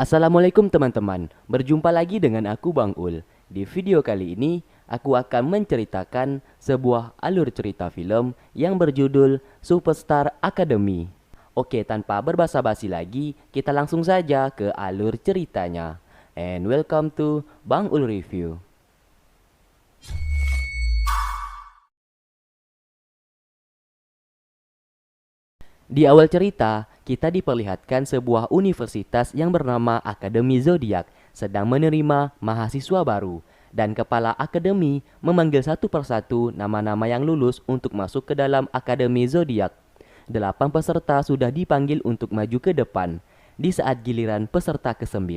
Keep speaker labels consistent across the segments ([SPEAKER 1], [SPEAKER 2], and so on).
[SPEAKER 1] Assalamualaikum teman-teman, berjumpa lagi dengan aku Bang Ul. Di video kali ini, aku akan menceritakan sebuah alur cerita film yang berjudul Superstar Academy. Oke, tanpa berbasa-basi lagi, kita langsung saja ke alur ceritanya. And welcome to Bang Ul Review. Di awal cerita, kita diperlihatkan sebuah universitas yang bernama Akademi Zodiak sedang menerima mahasiswa baru, dan kepala akademi memanggil satu persatu nama-nama yang lulus untuk masuk ke dalam Akademi Zodiak. 8 peserta sudah dipanggil untuk maju ke depan. Di saat giliran peserta ke-9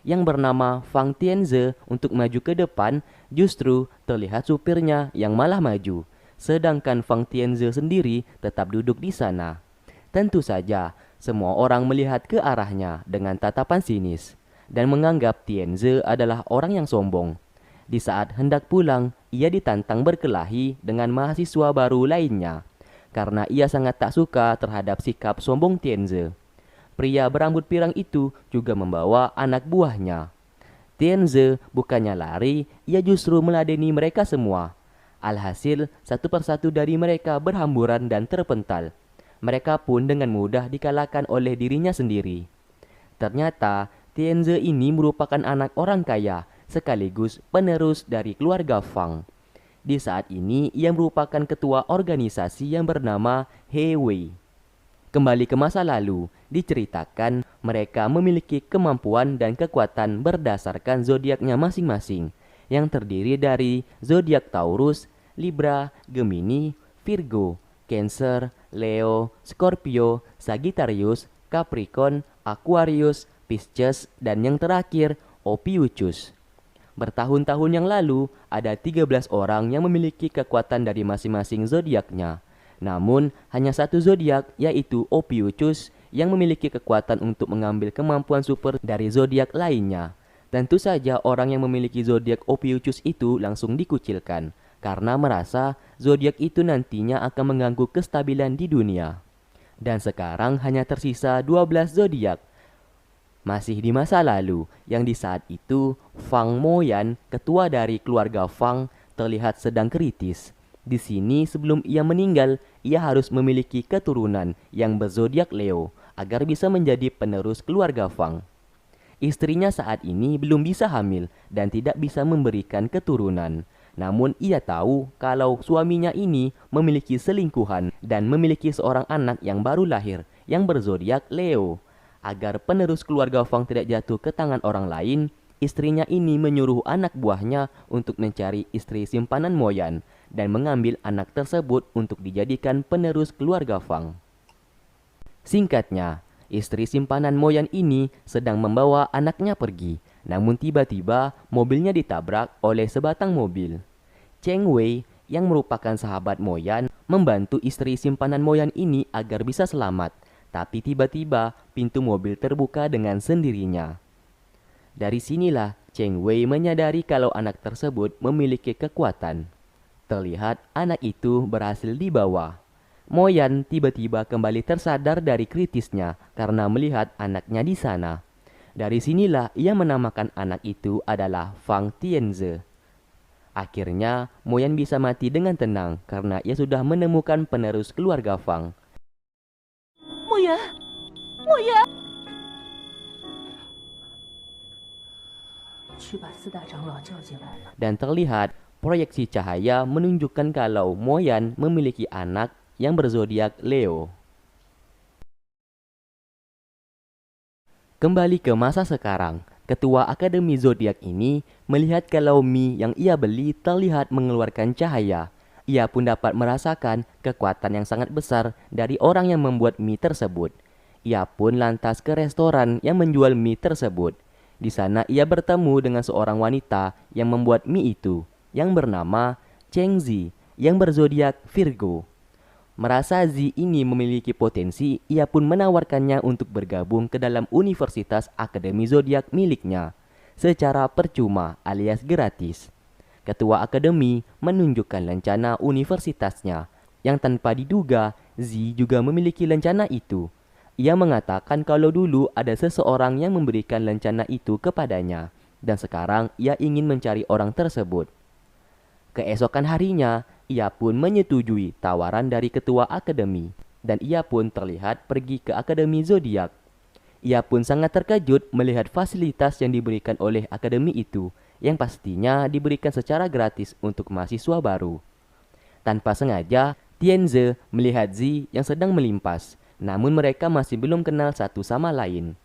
[SPEAKER 1] yang bernama Fang Tianze untuk maju ke depan, justru terlihat supirnya yang malah maju, sedangkan Fang Tianze sendiri tetap duduk di sana. Tentu saja, semua orang melihat ke arahnya dengan tatapan sinis dan menganggap Tianze adalah orang yang sombong. Di saat hendak pulang, ia ditantang berkelahi dengan mahasiswa baru lainnya karena ia sangat tak suka terhadap sikap sombong Tianze. Pria berambut pirang itu juga membawa anak buahnya. Tianze bukannya lari, ia justru meladeni mereka semua. Alhasil, satu persatu dari mereka berhamburan dan terpental. Mereka pun dengan mudah dikalahkan oleh dirinya sendiri. Ternyata, Tianze ini merupakan anak orang kaya, sekaligus penerus dari keluarga Fang. Di saat ini, ia merupakan ketua organisasi yang bernama He Wei. Kembali ke masa lalu, diceritakan mereka memiliki kemampuan dan kekuatan berdasarkan zodiaknya masing-masing, yang terdiri dari zodiak Taurus, Libra, Gemini, Virgo, Cancer, Leo, Scorpio, Sagittarius, Capricorn, Aquarius, Pisces, dan yang terakhir, Ophiuchus. Bertahun-tahun yang lalu, ada 13 orang yang memiliki kekuatan dari masing-masing zodiaknya. Namun, hanya satu zodiak, yaitu Ophiuchus, yang memiliki kekuatan untuk mengambil kemampuan super dari zodiak lainnya. Tentu saja orang yang memiliki zodiak Ophiuchus itu langsung dikucilkan, karena merasa zodiak itu nantinya akan mengganggu kestabilan di dunia. Dan sekarang hanya tersisa 12 zodiak. Masih di masa lalu, yang di saat itu Fang Moyan, ketua dari keluarga Fang, terlihat sedang kritis. Di sini sebelum ia meninggal, ia harus memiliki keturunan yang berzodiak Leo agar bisa menjadi penerus keluarga Fang. Istrinya saat ini belum bisa hamil dan tidak bisa memberikan keturunan. Namun ia tahu kalau suaminya ini memiliki selingkuhan dan memiliki seorang anak yang baru lahir yang berzodiak Leo. Agar penerus keluarga Fang tidak jatuh ke tangan orang lain, istrinya ini menyuruh anak buahnya untuk mencari istri simpanan Moyan dan mengambil anak tersebut untuk dijadikan penerus keluarga Fang. Singkatnya, istri simpanan Moyan ini sedang membawa anaknya pergi. Namun tiba-tiba mobilnya ditabrak oleh sebatang mobil. Cheng Wei yang merupakan sahabat Moyan membantu istri simpanan Moyan ini agar bisa selamat. Tapi tiba-tiba pintu mobil terbuka dengan sendirinya. Dari sinilah Cheng Wei menyadari kalau anak tersebut memiliki kekuatan. Terlihat anak itu berhasil dibawa. Moyan tiba-tiba kembali tersadar dari kritisnya karena melihat anaknya di sana. Dari sinilah ia menamakan anak itu adalah Fang Tianze. Akhirnya, Moyan bisa mati dengan tenang karena ia sudah menemukan penerus keluarga Fang.
[SPEAKER 2] Moyan, Moyan.
[SPEAKER 1] Dan terlihat proyeksi cahaya menunjukkan kalau Moyan memiliki anak yang berzodiak Leo. Kembali ke masa sekarang, ketua Akademi Zodiak ini melihat kalau mie yang ia beli terlihat mengeluarkan cahaya. Ia pun dapat merasakan kekuatan yang sangat besar dari orang yang membuat mie tersebut. Ia pun lantas ke restoran yang menjual mie tersebut. Di sana ia bertemu dengan seorang wanita yang membuat mie itu, yang bernama Cheng Zi, yang berzodiak Virgo. Merasa Zi ini memiliki potensi, ia pun menawarkannya untuk bergabung ke dalam Universitas Akademi Zodiak miliknya, secara percuma alias gratis. Ketua akademi menunjukkan rencana universitasnya, yang tanpa diduga Zi juga memiliki rencana itu. Ia mengatakan kalau dulu ada seseorang yang memberikan lencana itu kepadanya, dan sekarang ia ingin mencari orang tersebut. Keesokan harinya, ia pun menyetujui tawaran dari ketua akademi, dan ia pun terlihat pergi ke Akademi Zodiak. Ia pun sangat terkejut melihat fasilitas yang diberikan oleh akademi itu, yang pastinya diberikan secara gratis untuk mahasiswa baru. Tanpa sengaja, Tianze melihat Zi yang sedang melimpas, namun mereka masih belum kenal satu sama lain.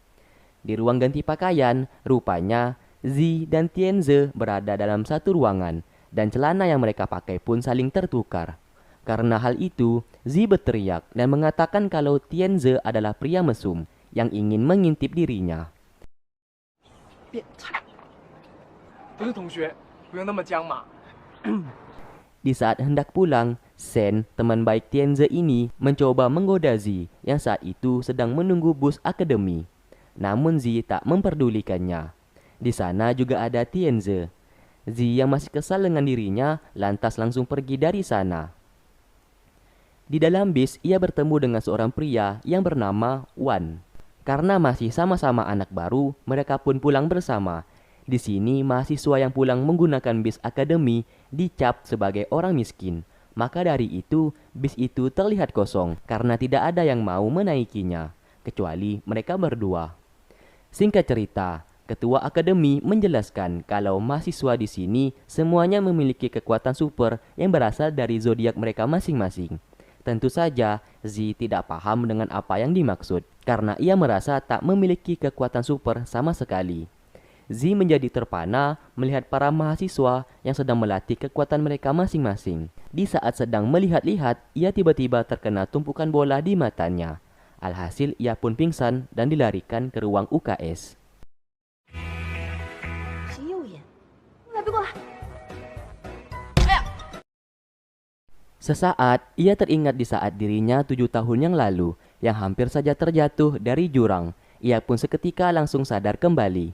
[SPEAKER 1] Di ruang ganti pakaian, rupanya Zi dan Tianze berada dalam satu ruangan, dan celana yang mereka pakai pun saling tertukar. Karena hal itu, Zi berteriak dan mengatakan kalau Tianze adalah pria mesum yang ingin mengintip dirinya.
[SPEAKER 3] 变态！不是同学，不用那么僵嘛。
[SPEAKER 1] Di saat hendak pulang, Sen, teman baik Tianze ini, mencoba menggoda Zi yang saat itu sedang menunggu bus akademi. Namun Zi tak memperdulikannya. Di sana juga ada Tianze. Zi yang masih kesal dengan dirinya lantas langsung pergi dari sana. Di dalam bis, ia bertemu dengan seorang pria yang bernama Wan. Karena masih sama-sama anak baru, mereka pun pulang bersama. Di sini, mahasiswa yang pulang menggunakan bis akademi dicap sebagai orang miskin. Maka dari itu, bis itu terlihat kosong karena tidak ada yang mau menaikinya, kecuali mereka berdua. Singkat cerita, ketua akademi menjelaskan kalau mahasiswa di sini semuanya memiliki kekuatan super yang berasal dari zodiak mereka masing-masing. Tentu saja, Zi tidak paham dengan apa yang dimaksud, karena ia merasa tak memiliki kekuatan super sama sekali. Zi menjadi terpana melihat para mahasiswa yang sedang melatih kekuatan mereka masing-masing. Di saat sedang melihat-lihat, ia tiba-tiba terkena tumpukan bola di matanya. Alhasil, ia pun pingsan dan dilarikan ke ruang UKS.
[SPEAKER 2] 谁右眼？来，别过来！
[SPEAKER 1] Sesaat, ia teringat di saat dirinya 7 tahun yang lalu, yang hampir saja terjatuh dari jurang. Ia pun seketika langsung sadar kembali.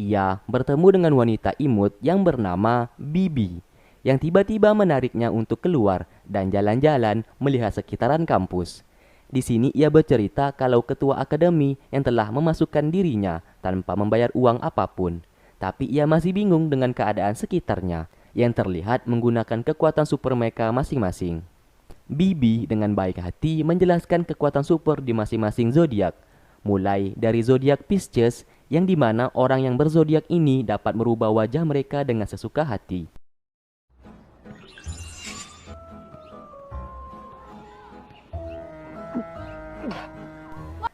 [SPEAKER 1] Ia bertemu dengan wanita imut yang bernama Bibi, yang tiba-tiba menariknya untuk keluar dan jalan-jalan melihat sekitaran kampus. Di sini ia bercerita kalau ketua akademi yang telah memasukkan dirinya tanpa membayar uang apapun. Tapi ia masih bingung dengan keadaan sekitarnya, yang terlihat menggunakan kekuatan super mereka masing-masing. Bibi dengan baik hati menjelaskan kekuatan super di masing-masing zodiak, mulai dari zodiak Pisces yang dimana orang yang berzodiak ini dapat merubah wajah mereka dengan sesuka hati.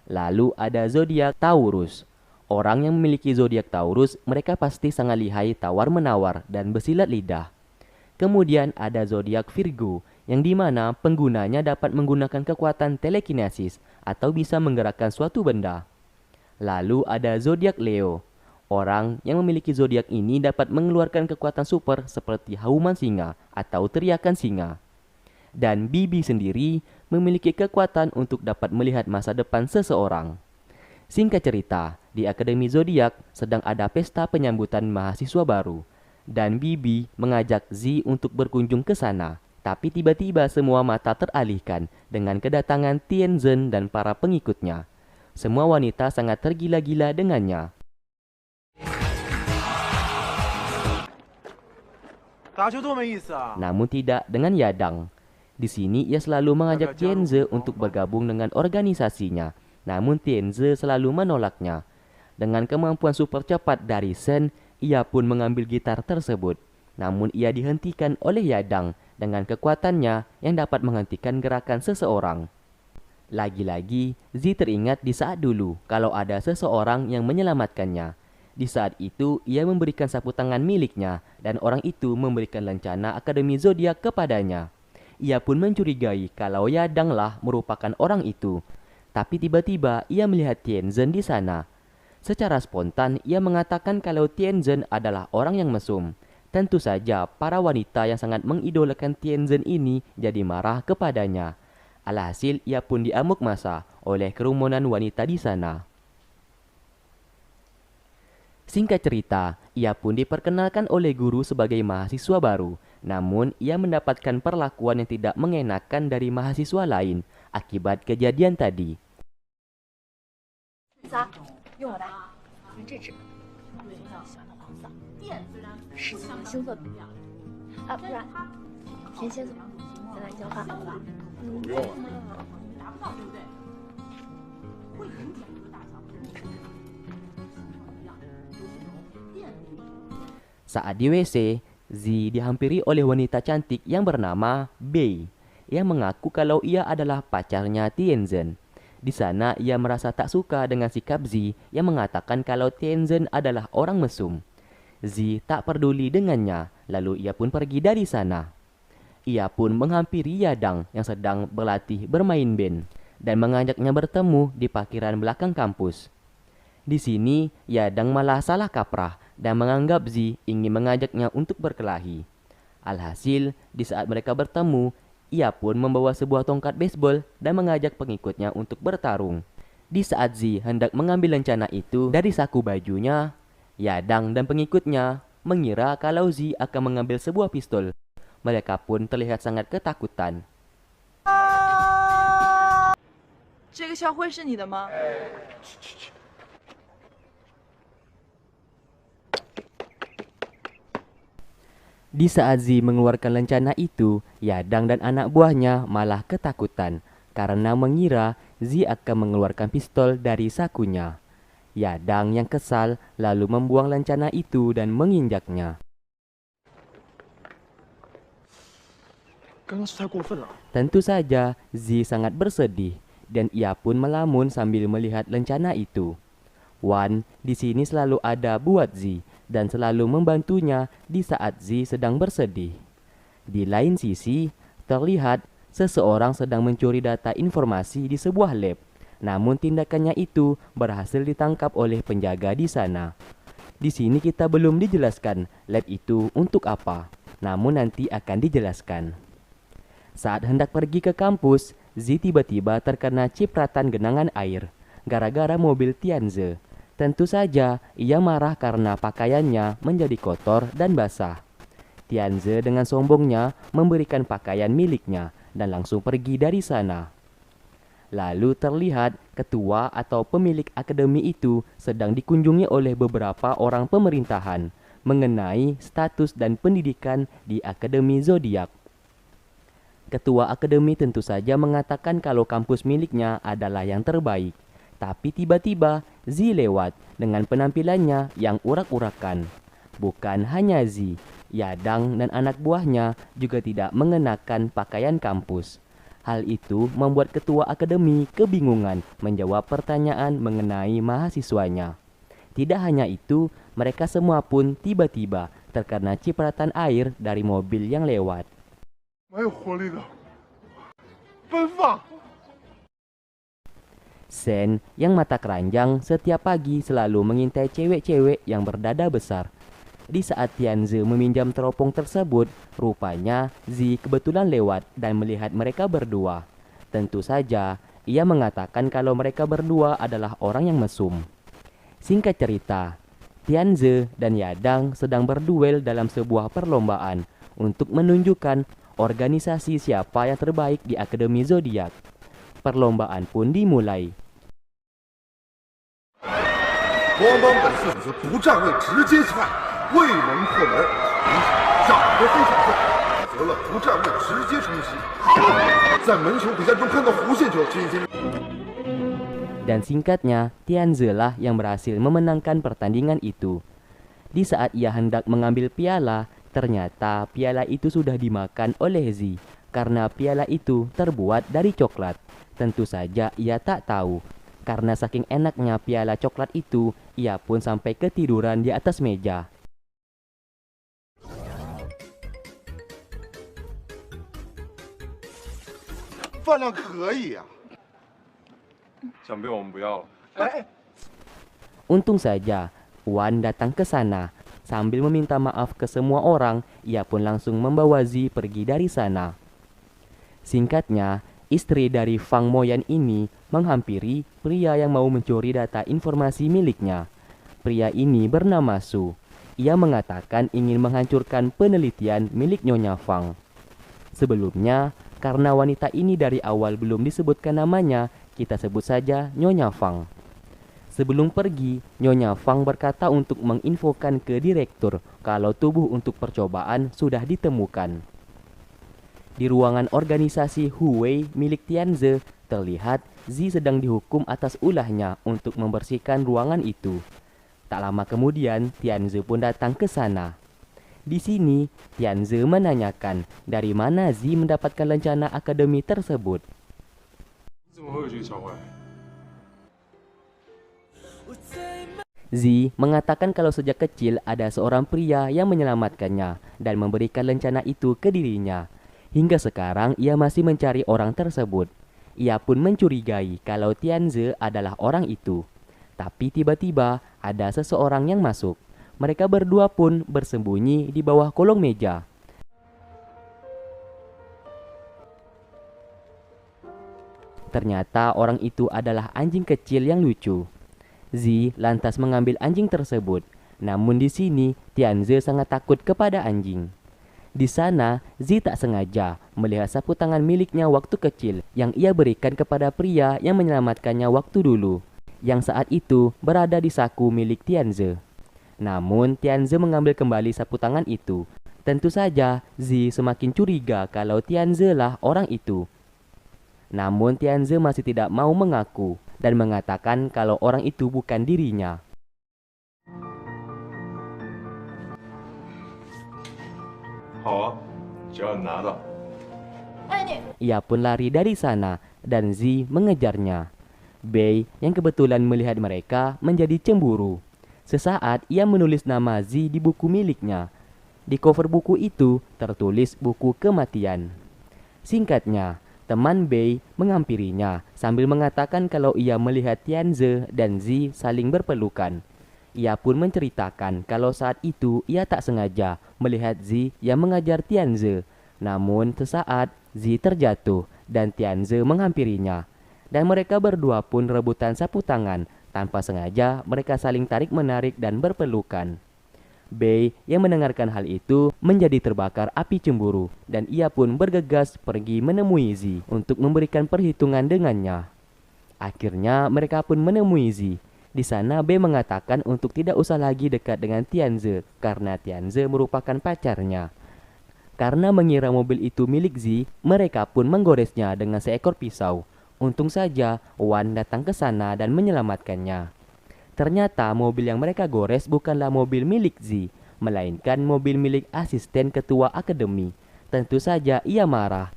[SPEAKER 1] Lalu ada zodiak Taurus. Orang yang memiliki zodiak Taurus, mereka pasti sangat lihai tawar-menawar dan bersilat lidah. Kemudian ada zodiak Virgo, yang dimana penggunanya dapat menggunakan kekuatan telekinesis atau bisa menggerakkan suatu benda. Lalu ada zodiak Leo. Orang yang memiliki zodiak ini dapat mengeluarkan kekuatan super seperti hauman singa atau teriakan singa. Dan Bibi sendiri memiliki kekuatan untuk dapat melihat masa depan seseorang. Singkat cerita, di Akademi Zodiak sedang ada pesta penyambutan mahasiswa baru, dan Bibi mengajak Zi untuk berkunjung ke sana. Tapi tiba-tiba semua mata teralihkan dengan kedatangan Tianzhen dan para pengikutnya. Semua wanita sangat tergila-gila dengannya. Namun tidak dengan Yadang. Di sini ia selalu mengajak Tianze untuk bergabung dengan organisasinya. Namun Tianze selalu menolaknya. Dengan kemampuan super cepat dari Shen, ia pun mengambil gitar tersebut. Namun ia dihentikan oleh Yadang dengan kekuatannya yang dapat menghentikan gerakan seseorang. Lagi-lagi, Zi teringat di saat dulu kalau ada seseorang yang menyelamatkannya. Di saat itu, ia memberikan sapu tangan miliknya dan orang itu memberikan lencana Akademi Zodiak kepadanya. Ia pun mencurigai kalau Yadanglah merupakan orang itu. Tapi tiba-tiba ia melihat Tianzhen di sana. Secara spontan, ia mengatakan kalau Tianzhen adalah orang yang mesum. Tentu saja, para wanita yang sangat mengidolakan Tianzhen ini jadi marah kepadanya. Alhasil, ia pun diamuk massa oleh kerumunan wanita di sana. Singkat cerita, ia pun diperkenalkan oleh guru sebagai mahasiswa baru. Namun, ia mendapatkan perlakuan yang tidak mengenakan dari mahasiswa lain akibat kejadian tadi.
[SPEAKER 2] 用我的，用这支，喜欢的黄色，是喜欢星座的啊，不然天蝎座，咱俩交换好吧？
[SPEAKER 4] 不用了。
[SPEAKER 1] Saat di WC, Zi dihampiri oleh wanita cantik yang bernama Bei, yang mengaku kalau ia adalah pacarnya Tianzhen. Di sana ia merasa tak suka dengan sikap Zi yang mengatakan kalau Tianzhen adalah orang mesum. Zi tak peduli dengannya, lalu ia pun pergi dari sana. Ia pun menghampiri Yadang yang sedang berlatih bermain band dan mengajaknya bertemu di parkiran belakang kampus. Di sini, Yadang malah salah kaprah dan menganggap Zi ingin mengajaknya untuk berkelahi. Alhasil, di saat mereka bertemu, ia pun membawa sebuah tongkat baseball dan mengajak pengikutnya untuk bertarung. Di saat Zi hendak mengambil lencana itu dari saku bajunya, Yadang dan pengikutnya mengira kalau Zi akan mengambil sebuah pistol. Mereka pun terlihat sangat ketakutan.
[SPEAKER 5] 这个校徽是你的吗？
[SPEAKER 1] Di saat Zi mengeluarkan lencana itu, Yadang dan anak buahnya malah ketakutan karena mengira Zi akan mengeluarkan pistol dari sakunya. Yadang yang kesal lalu membuang lencana itu dan menginjaknya. Tentu saja Zi sangat bersedih dan ia pun melamun sambil melihat lencana itu. Wan di sini selalu ada buat Zi dan selalu membantunya di saat Zi sedang bersedih. Di lain sisi, terlihat seseorang sedang mencuri data informasi di sebuah lab. Namun tindakannya itu berhasil ditangkap oleh penjaga di sana. Di sini kita belum dijelaskan lab itu untuk apa, namun nanti akan dijelaskan. Saat hendak pergi ke kampus, Zi tiba-tiba terkena cipratan genangan air gara-gara mobil Tianze. Tentu saja ia marah karena pakaiannya menjadi kotor dan basah. Tianze dengan sombongnya memberikan pakaian miliknya dan langsung pergi dari sana. Lalu terlihat ketua atau pemilik akademi itu sedang dikunjungi oleh beberapa orang pemerintahan mengenai status dan pendidikan di Akademi Zodiak. Ketua akademi tentu saja mengatakan kalau kampus miliknya adalah yang terbaik. Tapi tiba-tiba Zi lewat dengan penampilannya yang urak-urakan. Bukan hanya Zi, Yadang dan anak buahnya juga tidak mengenakan pakaian kampus. Hal itu membuat ketua akademi kebingungan menjawab pertanyaan mengenai mahasiswanya. Tidak hanya itu, mereka semua pun tiba-tiba terkena cipratan air dari mobil yang lewat. Sen yang mata keranjang setiap pagi selalu mengintai cewek-cewek yang berdada besar. Di saat Tianze meminjam teropong tersebut, rupanya Zi kebetulan lewat dan melihat mereka berdua. Tentu saja, ia mengatakan kalau mereka berdua adalah orang yang mesum. Singkat cerita, Tianze dan Yadang sedang berduel dalam sebuah perlombaan untuk menunjukkan organisasi siapa yang terbaik di Akademi Zodiak. Perlombaan pun dimulai.
[SPEAKER 4] 国王帮本次比赛不站位直接起派，未能破门，因此长得非常快，择了不站位直接冲击。在门球比赛中看到弧线球，进行。
[SPEAKER 1] Dan singkatnya, Tianze lah yang berhasil memenangkan pertandingan itu. Di saat ia hendak mengambil piala, ternyata piala itu sudah dimakan oleh Zi karena piala itu terbuat dari coklat. Tentu saja ia tak tahu. Karena saking enaknya piala coklat itu, ia pun sampai ketiduran di atas meja.
[SPEAKER 4] 饭量可以啊。
[SPEAKER 6] 想必我们不要了。
[SPEAKER 1] Untung saja, Wan datang ke sana. Sambil meminta maaf ke semua orang, ia pun langsung membawa Zi pergi dari sana. Singkatnya, istri dari Fang Moyan ini menghampiri pria yang mau mencuri data informasi miliknya. Pria ini bernama Su. Ia mengatakan ingin menghancurkan penelitian milik Nyonya Fang. Sebelumnya, karena wanita ini dari awal belum disebutkan namanya, kita sebut saja Nyonya Fang. Sebelum pergi, Nyonya Fang berkata untuk menginfokan ke direktur kalau tubuh untuk percobaan sudah ditemukan. Di ruangan organisasi Huwei milik Tianze, terlihat Zi sedang dihukum atas ulahnya untuk membersihkan ruangan itu. Tak lama kemudian, Tianze pun datang ke sana. Di sini, Tianze menanyakan dari mana Zi mendapatkan rencana akademi tersebut.
[SPEAKER 6] 你怎么会有这个交换？
[SPEAKER 1] Zi mengatakan kalau sejak kecil ada seorang pria yang menyelamatkannya dan memberikan rencana itu ke dirinya. Hingga sekarang ia masih mencari orang tersebut. Ia pun mencurigai kalau Tianze adalah orang itu. Tapi tiba-tiba ada seseorang yang masuk. Mereka berdua pun bersembunyi di bawah kolong meja. Ternyata orang itu adalah anjing kecil yang lucu. Zi lantas mengambil anjing tersebut. Namun di sini Tianze sangat takut kepada anjing. Di sana Zi tak sengaja melihat sapu tangan miliknya waktu kecil yang ia berikan kepada pria yang menyelamatkannya waktu dulu, yang saat itu berada di saku milik Tianze. Namun Tianze mengambil kembali sapu tangan itu. Tentu saja Zi semakin curiga kalau Tianze lah orang itu. Namun Tianze masih tidak mau mengaku dan mengatakan kalau orang itu bukan dirinya. Ia pun lari dari sana dan Zi mengejarnya. Bei yang kebetulan melihat mereka menjadi cemburu. Sesaat ia menulis nama Zi di buku miliknya. Di cover buku itu tertulis buku kematian. Singkatnya, teman Bei menghampirinya sambil mengatakan kalau ia melihat Tianze dan Zi saling berpelukan. Ia pun menceritakan kalau saat itu ia tak sengaja melihat Zi yang mengajar Tianze. Namun sesaat Zi terjatuh dan Tianze menghampirinya. Dan mereka berdua pun rebutan sapu tangan. Tanpa sengaja mereka saling tarik-menarik dan berpelukan. Bei yang mendengarkan hal itu menjadi terbakar api cemburu dan ia pun bergegas pergi menemui Zi untuk memberikan perhitungan dengannya. Akhirnya mereka pun menemui Zi. Di sana Bei mengatakan untuk tidak usah lagi dekat dengan Tianze karena Tianze merupakan pacarnya. Karena mengira mobil itu milik Zi, mereka pun menggoresnya dengan seekor pisau. Untung saja Wan datang ke sana dan menyelamatkannya. Ternyata mobil yang mereka gores bukanlah mobil milik Zi, melainkan mobil milik asisten ketua akademi. Tentu saja ia marah.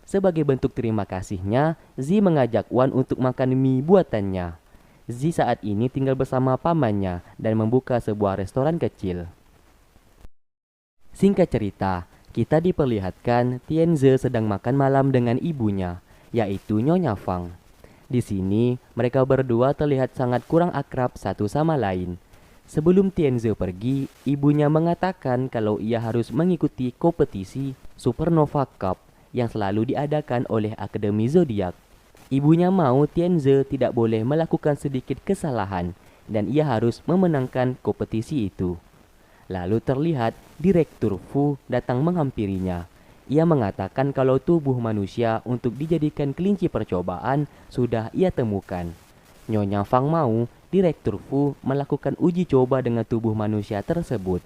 [SPEAKER 1] Sebagai bentuk terima kasihnya, Zi mengajak Wan untuk makan mie buatannya. Zi saat ini tinggal bersama pamannya dan membuka sebuah restoran kecil. Singkat cerita, kita diperlihatkan Tianze sedang makan malam dengan ibunya, yaitu Nyonya Fang. Di sini, mereka berdua terlihat sangat kurang akrab satu sama lain. Sebelum Tianze pergi, ibunya mengatakan kalau ia harus mengikuti kompetisi Supernova Cup yang selalu diadakan oleh Akademi Zodiak. Ibunya mau Tianze tidak boleh melakukan sedikit kesalahan dan ia harus memenangkan kompetisi itu. Lalu terlihat Direktur Fu datang menghampirinya. Ia mengatakan kalau tubuh manusia untuk dijadikan kelinci percobaan sudah ia temukan. Nyonya Fang mau Direktur Fu melakukan uji coba dengan tubuh manusia tersebut.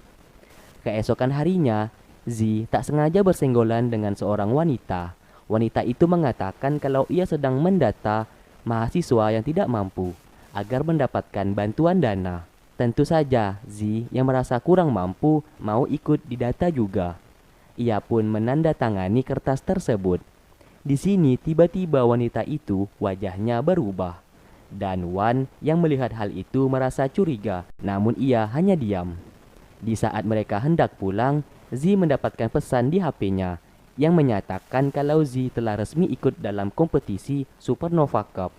[SPEAKER 1] Keesokan harinya, Zi tak sengaja bersenggolan dengan seorang wanita. Wanita itu mengatakan kalau ia sedang mendata mahasiswa yang tidak mampu agar mendapatkan bantuan dana. Tentu saja Zi yang merasa kurang mampu mau ikut didata juga. Ia pun menandatangani kertas tersebut. Di sini tiba-tiba wanita itu wajahnya berubah. Dan Wan yang melihat hal itu merasa curiga, namun ia hanya diam. Di saat mereka hendak pulang, Zi mendapatkan pesan di HP-nya yang menyatakan kalau Zi telah resmi ikut dalam kompetisi Supernova Cup.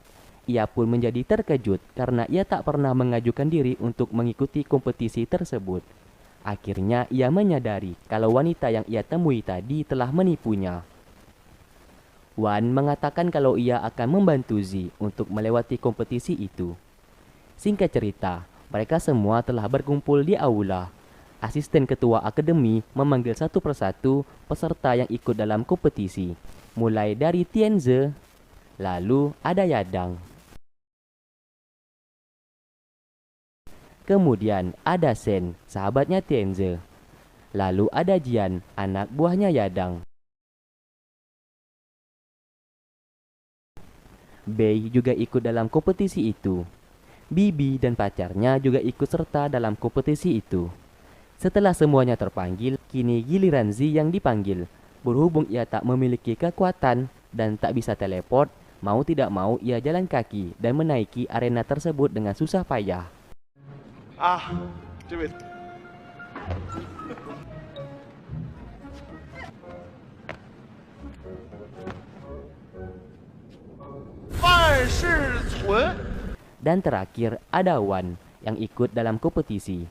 [SPEAKER 1] Ia pun menjadi terkejut karena ia tak pernah mengajukan diri untuk mengikuti kompetisi tersebut. Akhirnya ia menyadari kalau wanita yang ia temui tadi telah menipunya. Wan mengatakan kalau ia akan membantu Zi untuk melewati kompetisi itu. Singkat cerita, mereka semua telah berkumpul di aula. Asisten ketua akademi memanggil satu persatu peserta yang ikut dalam kompetisi. Mulai dari Tianze, lalu ada Yadang. Kemudian ada Shen, sahabatnya Tianze. Lalu ada Jian, anak buahnya Yadang. Bei juga ikut dalam kompetisi itu. Bibi dan pacarnya juga ikut serta dalam kompetisi itu. Setelah semuanya terpanggil, kini giliran Zi yang dipanggil. Berhubung ia tak memiliki kekuatan dan tak bisa teleport, mau tidak mau ia jalan kaki dan menaiki arena tersebut dengan susah payah.
[SPEAKER 4] 这位。范世存。
[SPEAKER 1] Dan terakhir ada Wan yang ikut dalam kompetisi.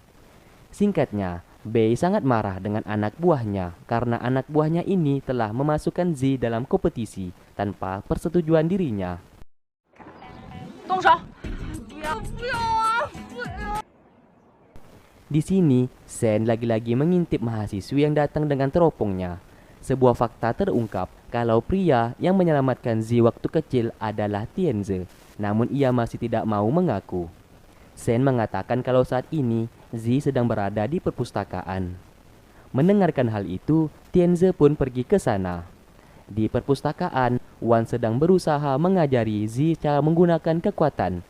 [SPEAKER 1] Singkatnya, Bei sangat marah dengan anak buahnya karena anak buahnya ini telah memasukkan Zi dalam kompetisi tanpa persetujuan dirinya.
[SPEAKER 5] 动手！
[SPEAKER 1] Di sini, Shen lagi-lagi mengintip mahasiswi yang datang dengan teropongnya. Sebuah fakta terungkap kalau pria yang menyelamatkan Zi waktu kecil adalah Tianze, namun ia masih tidak mau mengaku. Shen mengatakan kalau saat ini Zi sedang berada di perpustakaan. Mendengarkan hal itu, Tianze pun pergi ke sana. Di perpustakaan, Wan sedang berusaha mengajari Zi cara menggunakan kekuatan.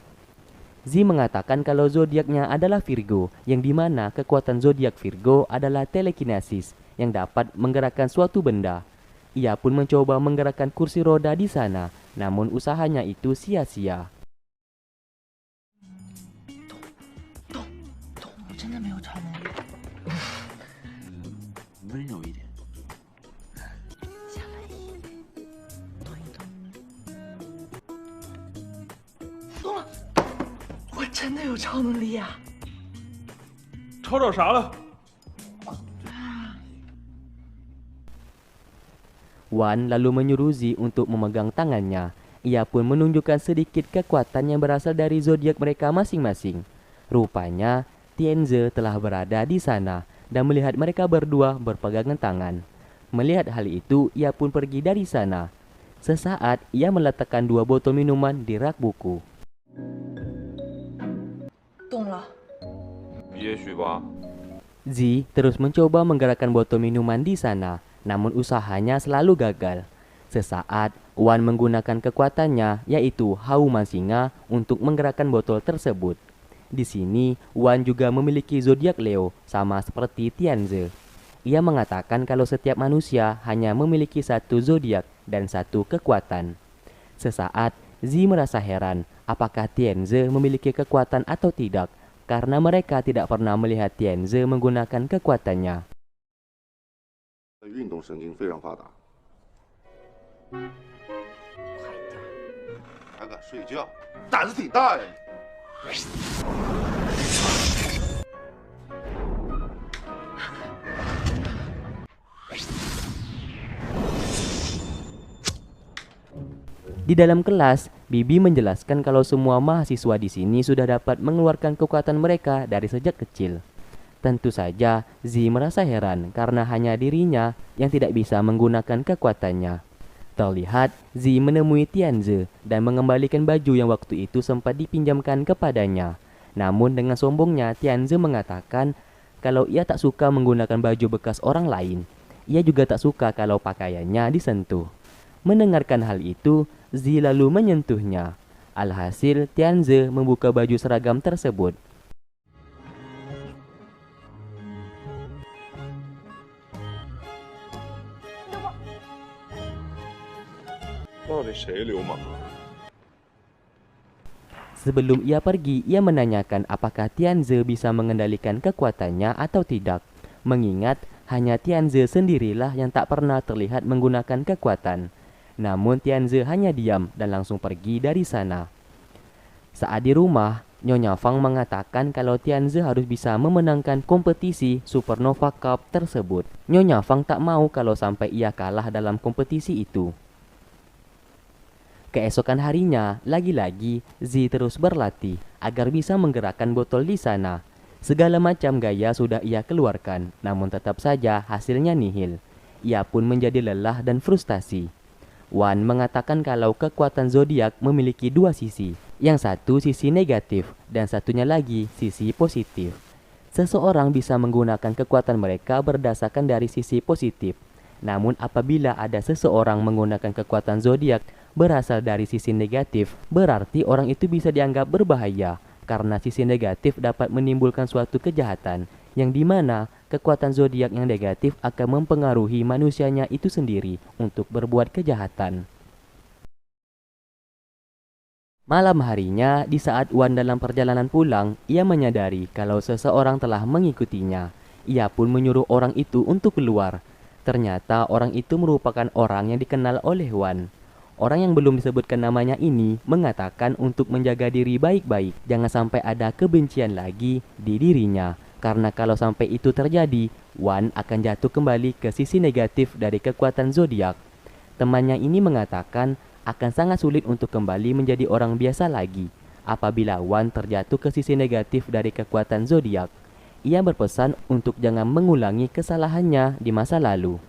[SPEAKER 1] Zi mengatakan kalau zodiaknya adalah Virgo, yang dimana kekuatan zodiak Virgo adalah telekinesis yang dapat menggerakkan suatu benda. Ia pun mencoba menggerakkan kursi roda di sana, namun usahanya itu sia-sia.
[SPEAKER 5] 我真的没有超能力。
[SPEAKER 7] 温柔一点。
[SPEAKER 5] 下来一点，动一动。动了！我真的有超能力呀、
[SPEAKER 6] 吵吵啥了？
[SPEAKER 1] Wan lalu menyuruh Zi untuk memegang tangannya. Ia pun menunjukkan sedikit kekuatan yang berasal dari zodiak mereka masing-masing. Rupanya, Tianze telah berada di sana dan melihat mereka berdua berpegangan tangan. Melihat hal itu, ia pun pergi dari sana. Sesaat, ia meletakkan 2 botol minuman di rak buku.
[SPEAKER 5] 动了。
[SPEAKER 6] 也许吧。
[SPEAKER 1] Zi terus mencoba menggerakkan botol minuman di sana, namun usahanya selalu gagal. Sesaat, Wan menggunakan kekuatannya, yaitu Hauman Singa, untuk menggerakkan botol tersebut. Di sini, Wan juga memiliki zodiak Leo, sama seperti Tianze. Ia mengatakan kalau setiap manusia hanya memiliki satu zodiak dan satu kekuatan. Sesaat, Zi merasa heran apakah Tianze memiliki kekuatan atau tidak, karena mereka tidak pernah melihat Tianze menggunakan kekuatannya.
[SPEAKER 4] 运动神经非常发达。还敢睡觉，胆子挺大呀！
[SPEAKER 1] Di dalam kelas, Bibi menjelaskan kalau semua mahasiswa di sini sudah dapat mengeluarkan kekuatan mereka dari sejak kecil. Tentu saja, Zi merasa heran karena hanya dirinya yang tidak bisa menggunakan kekuatannya. Terlihat, Zi menemui Tianze dan mengembalikan baju yang waktu itu sempat dipinjamkan kepadanya. Namun dengan sombongnya, Tianze mengatakan kalau ia tak suka menggunakan baju bekas orang lain. Ia juga tak suka kalau pakaiannya disentuh. Mendengarkan hal itu, Zi lalu menyentuhnya. Alhasil, Tianze membuka baju seragam tersebut.
[SPEAKER 6] 到底谁流氓啊？
[SPEAKER 1] Sebelum ia pergi, ia menanyakan apakah Tianze bisa mengendalikan kekuatannya atau tidak. Mengingat hanya Tianze sendirilah yang tak pernah terlihat menggunakan kekuatan. Namun Tianze hanya diam dan langsung pergi dari sana. Saat di rumah, Nyonya Fang mengatakan kalau Tianze harus bisa memenangkan kompetisi Supernova Cup tersebut. Nyonya Fang tak mau kalau sampai ia kalah dalam kompetisi itu. Keesokan harinya, lagi-lagi Zi terus berlatih agar bisa menggerakkan botol di sana. Segala macam gaya sudah ia keluarkan, namun tetap saja hasilnya nihil. Ia pun menjadi lelah dan frustasi. Wan mengatakan kalau kekuatan zodiak memiliki 2 sisi, Yang satu sisi negatif dan satunya lagi sisi positif. Seseorang bisa menggunakan kekuatan mereka berdasarkan dari sisi positif. Namun apabila ada seseorang menggunakan kekuatan zodiak berasal dari sisi negatif, berarti orang itu bisa dianggap berbahaya karena sisi negatif dapat menimbulkan suatu kejahatan, yang dimana kekuatan zodiak yang negatif akan mempengaruhi manusianya itu sendiri untuk berbuat kejahatan. Malam harinya, di saat Wan dalam perjalanan pulang, ia menyadari kalau seseorang telah mengikutinya. Ia pun menyuruh orang itu untuk keluar. Ternyata orang itu merupakan orang yang dikenal oleh Wan. Orang yang belum disebutkan namanya ini mengatakan untuk menjaga diri baik-baik, jangan sampai ada kebencian lagi di dirinya. Karena kalau sampai itu terjadi, Wan akan jatuh kembali ke sisi negatif dari kekuatan zodiak. Temannya ini mengatakan akan sangat sulit untuk kembali menjadi orang biasa lagi apabila Wan terjatuh ke sisi negatif dari kekuatan zodiak. Ia berpesan untuk jangan mengulangi kesalahannya di masa lalu.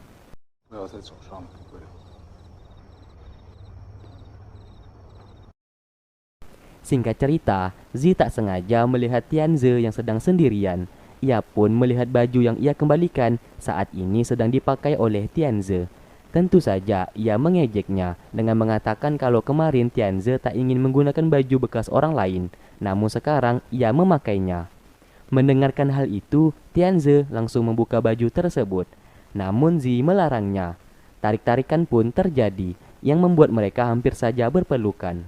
[SPEAKER 1] Singkat cerita, Zi tak sengaja melihat Tianze yang sedang sendirian. Ia pun melihat baju yang ia kembalikan saat ini sedang dipakai oleh Tianze. Tentu saja ia mengejeknya dengan mengatakan kalau kemarin Tianze tak ingin menggunakan baju bekas orang lain, namun sekarang ia memakainya. Mendengarkan hal itu, Tianze langsung membuka baju tersebut. Namun Zi melarangnya. Tarik-tarikan pun terjadi yang membuat mereka hampir saja berpelukan.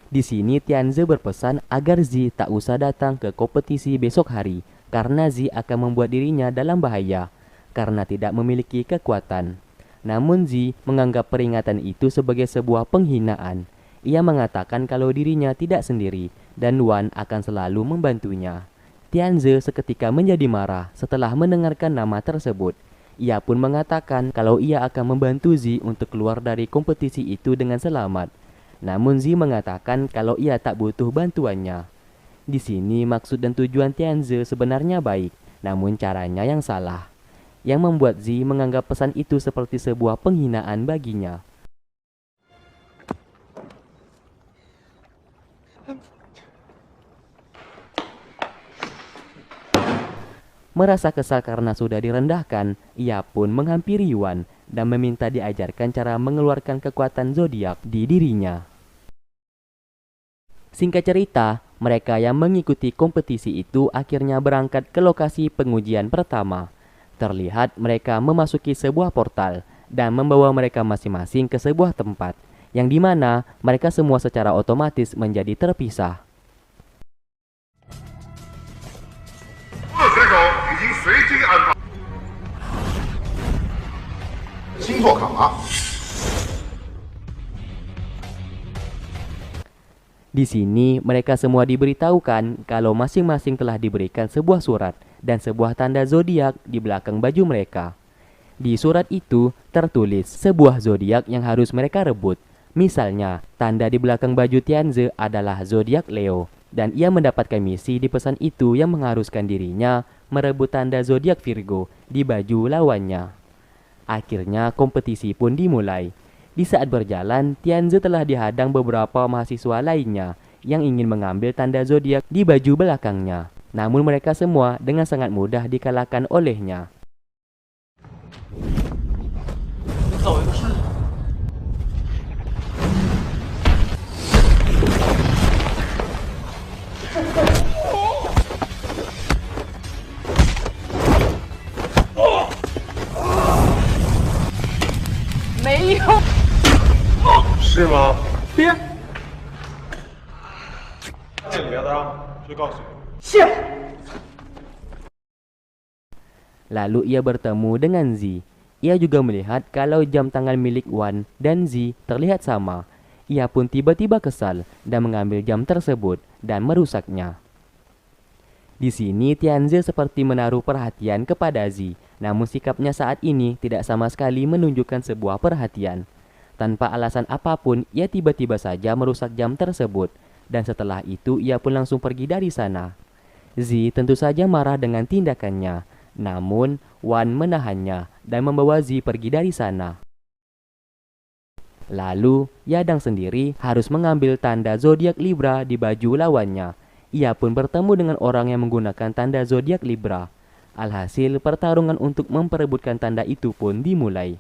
[SPEAKER 1] Di sini Tianze berpesan agar Zi tak usah datang ke kompetisi besok hari karena Zi akan membuat dirinya dalam bahaya karena tidak memiliki kekuatan. Namun Zi menganggap peringatan itu sebagai sebuah penghinaan. Ia mengatakan kalau dirinya tidak sendiri dan Wan akan selalu membantunya. Tianze seketika menjadi marah setelah mendengarkan nama tersebut. Ia pun mengatakan kalau ia akan membantu Zi untuk keluar dari kompetisi itu dengan selamat. Namun Zi mengatakan kalau ia tak butuh bantuannya. Di sini maksud dan tujuan Tianze sebenarnya baik, namun caranya yang salah, yang membuat Zi menganggap pesan itu seperti sebuah penghinaan baginya. Merasa kesal karena sudah direndahkan, ia pun menghampiri Wan dan meminta diajarkan cara mengeluarkan kekuatan zodiak di dirinya. Singkat cerita, mereka yang mengikuti kompetisi itu akhirnya berangkat ke lokasi pengujian pertama. Terlihat mereka memasuki sebuah portal dan membawa mereka masing-masing ke sebuah tempat, yang dimana mereka semua secara otomatis menjadi terpisah.
[SPEAKER 4] 4选手已经随机安排。星座卡。
[SPEAKER 1] Di sini mereka semua diberitahukan kalau masing-masing telah diberikan sebuah surat dan sebuah tanda zodiak di belakang baju mereka. Di surat itu tertulis sebuah zodiak yang harus mereka rebut. Misalnya, tanda di belakang baju Tianze adalah zodiak Leo dan ia mendapatkan misi di pesan itu yang mengharuskan dirinya merebut tanda zodiak Virgo di baju lawannya. Akhirnya kompetisi pun dimulai. Di saat berjalan, Tianze telah dihadang beberapa mahasiswa lainnya yang ingin mengambil tanda zodiak di baju belakangnya. Namun mereka semua dengan sangat mudah dikalahkan olehnya.
[SPEAKER 3] 没有。
[SPEAKER 6] 是吗？
[SPEAKER 3] 别，
[SPEAKER 6] 这里面的啊，去告诉你。
[SPEAKER 3] 谢。
[SPEAKER 1] Lalu ia bertemu dengan Zi. Ia juga melihat kalau jam tangan milik Wan dan Zi terlihat sama. Ia pun tiba-tiba kesal dan mengambil jam tersebut dan merusaknya. Di sini Tianze seperti menaruh perhatian kepada Zi, namun sikapnya saat ini tidak sama sekali menunjukkan sebuah perhatian. Tanpa alasan apapun, ia tiba-tiba saja merusak jam tersebut, dan setelah itu ia pun langsung pergi dari sana. Zi tentu saja marah dengan tindakannya, namun Wan menahannya dan membawa Zi pergi dari sana. Lalu, Yadang sendiri harus mengambil tanda zodiak Libra di baju lawannya. Ia pun bertemu dengan orang yang menggunakan tanda zodiak Libra. Alhasil, pertarungan untuk memperebutkan tanda itu pun dimulai.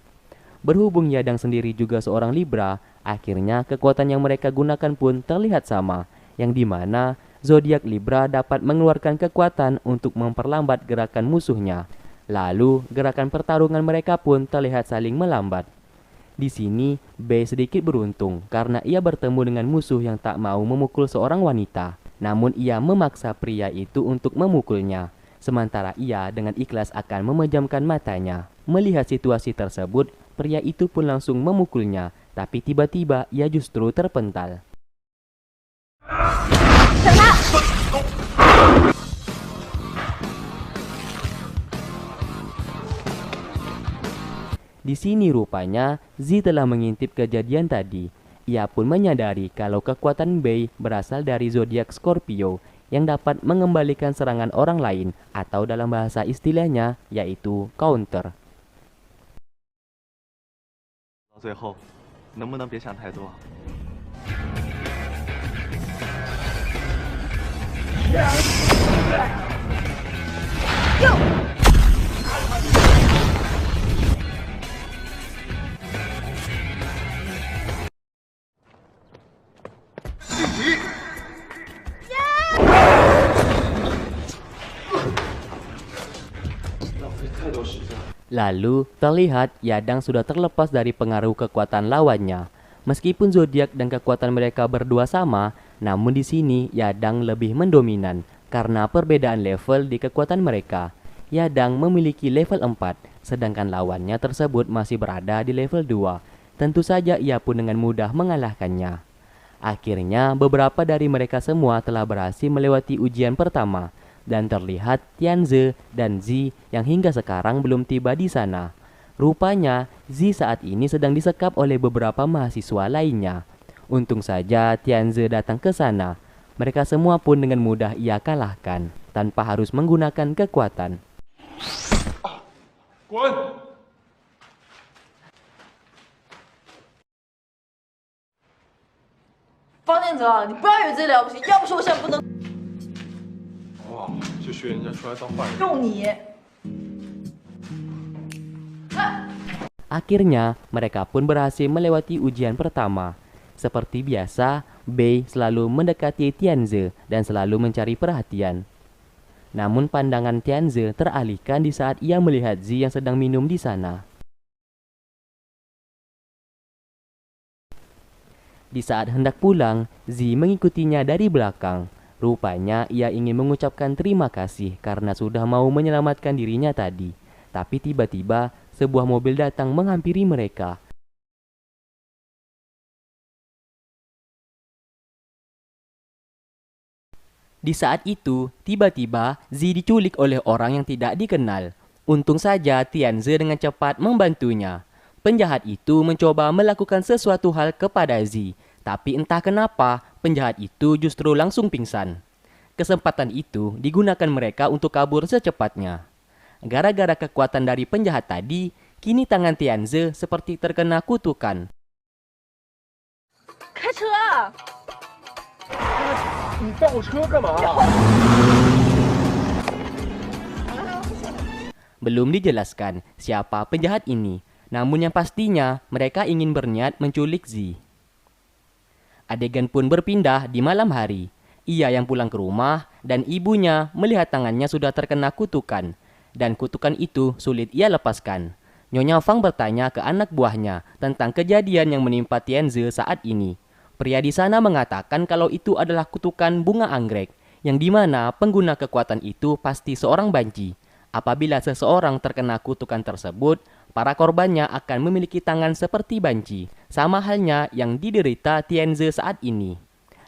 [SPEAKER 1] Berhubung Yadang sendiri juga seorang Libra, akhirnya kekuatan yang mereka gunakan pun terlihat sama, yang dimana zodiak Libra dapat mengeluarkan kekuatan untuk memperlambat gerakan musuhnya. Lalu, gerakan pertarungan mereka pun terlihat saling melambat. Di sini, B sedikit beruntung karena ia bertemu dengan musuh yang tak mau memukul seorang wanita. Namun ia memaksa pria itu untuk memukulnya. Sementara ia dengan ikhlas akan memejamkan matanya. Melihat situasi tersebut, pria itu pun langsung memukulnya. Tapi tiba-tiba ia justru terpental. Di sini rupanya Z telah mengintip kejadian tadi. Ia pun menyadari kalau kekuatan Bei berasal dari zodiak Scorpio yang dapat mengembalikan serangan orang lain atau dalam bahasa istilahnya yaitu counter.
[SPEAKER 7] 到最后，能不能别想太多？
[SPEAKER 1] Lalu, terlihat Yadang sudah terlepas dari pengaruh kekuatan lawannya. Meskipun zodiak dan kekuatan mereka berdua sama, namun di sini Yadang lebih mendominan karena perbedaan level di kekuatan mereka. Yadang memiliki level 4, sedangkan lawannya tersebut masih berada di level 2. Tentu saja ia pun dengan mudah mengalahkannya. Akhirnya, beberapa dari mereka semua telah berhasil melewati ujian pertama. Dan terlihat Tianze dan Z yang hingga sekarang belum tiba di sana. Rupanya Z saat ini sedang disekap oleh beberapa mahasiswa lainnya. Untung saja Tianze datang ke sana. Mereka semua pun dengan mudah ia kalahkan tanpa harus menggunakan kekuatan.
[SPEAKER 6] 滚！
[SPEAKER 5] 方建泽，你不要以为自己了不起，要不是我现在不能
[SPEAKER 6] 哇，就学人家出来当坏人。
[SPEAKER 5] 用你。
[SPEAKER 1] Akhirnya, mereka pun berhasil melewati ujian pertama. Seperti biasa, Bei selalu mendekati Tianze dan selalu mencari perhatian. Namun pandangan Tianze teralihkan di saat ia melihat Z yang sedang minum di sana. Di saat hendak pulang, Z mengikutinya dari belakang. Rupanya ia ingin mengucapkan terima kasih karena sudah mau menyelamatkan dirinya tadi. Tapi tiba-tiba sebuah mobil datang menghampiri mereka. Di saat itu, tiba-tiba Z diculik oleh orang yang tidak dikenal. Untung saja Tianze dengan cepat membantunya. Penjahat itu mencoba melakukan sesuatu hal kepada Z, tapi entah kenapa penjahat itu justru langsung pingsan. Kesempatan itu digunakan mereka untuk kabur secepatnya. Gara-gara kekuatan dari penjahat tadi, kini tangan Tianze seperti terkena kutukan.
[SPEAKER 5] 开车！
[SPEAKER 6] 你倒车干嘛？
[SPEAKER 1] Belum dijelaskan siapa penjahat ini, namun yang pastinya mereka ingin berniat menculik Z. Adegan pun berpindah di malam hari. Ia yang pulang ke rumah dan ibunya melihat tangannya sudah terkena kutukan. Dan kutukan itu sulit ia lepaskan. Nyonya Fang bertanya ke anak buahnya tentang kejadian yang menimpa Tianze saat ini. Pria di sana mengatakan kalau itu adalah kutukan bunga anggrek, yang dimana pengguna kekuatan itu pasti seorang banci. Apabila seseorang terkena kutukan tersebut, para korbannya akan memiliki tangan seperti banci, sama halnya yang diderita Tianze saat ini.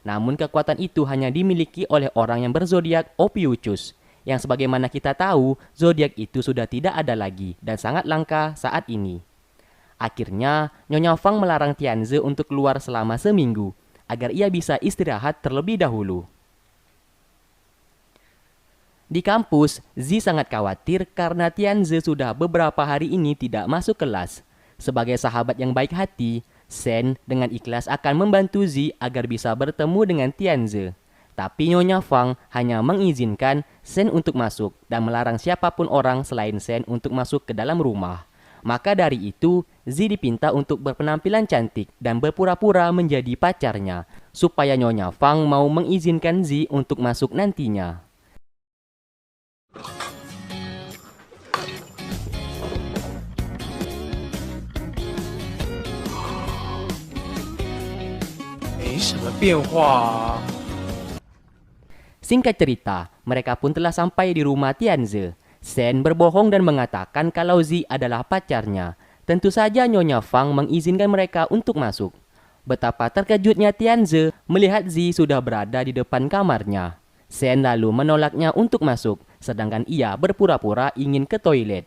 [SPEAKER 1] Namun kekuatan itu hanya dimiliki oleh orang yang berzodiak Ophiuchus, yang sebagaimana kita tahu, zodiak itu sudah tidak ada lagi dan sangat langka saat ini. Akhirnya, Nyonya Fang melarang Tianze untuk keluar selama seminggu, agar ia bisa istirahat terlebih dahulu. Di kampus, Z sangat khawatir karena Tianze sudah beberapa hari ini tidak masuk kelas. Sebagai sahabat yang baik hati, Sen dengan ikhlas akan membantu Zi agar bisa bertemu dengan Tianze. Tapi Nyonya Fang hanya mengizinkan Sen untuk masuk dan melarang siapapun orang selain Sen untuk masuk ke dalam rumah. Maka dari itu, Zi dipinta untuk berpenampilan cantik dan berpura-pura menjadi pacarnya, supaya Nyonya Fang mau mengizinkan Zi untuk masuk nantinya. Singkat cerita, mereka pun telah sampai di rumah Tianze. Sen berbohong dan mengatakan kalau Zi adalah pacarnya. Tentu saja Nyonya Fang mengizinkan mereka untuk masuk. Betapa terkejutnya Tianze melihat Zi sudah berada di depan kamarnya. Sen lalu menolaknya untuk masuk, sedangkan ia berpura-pura ingin ke toilet.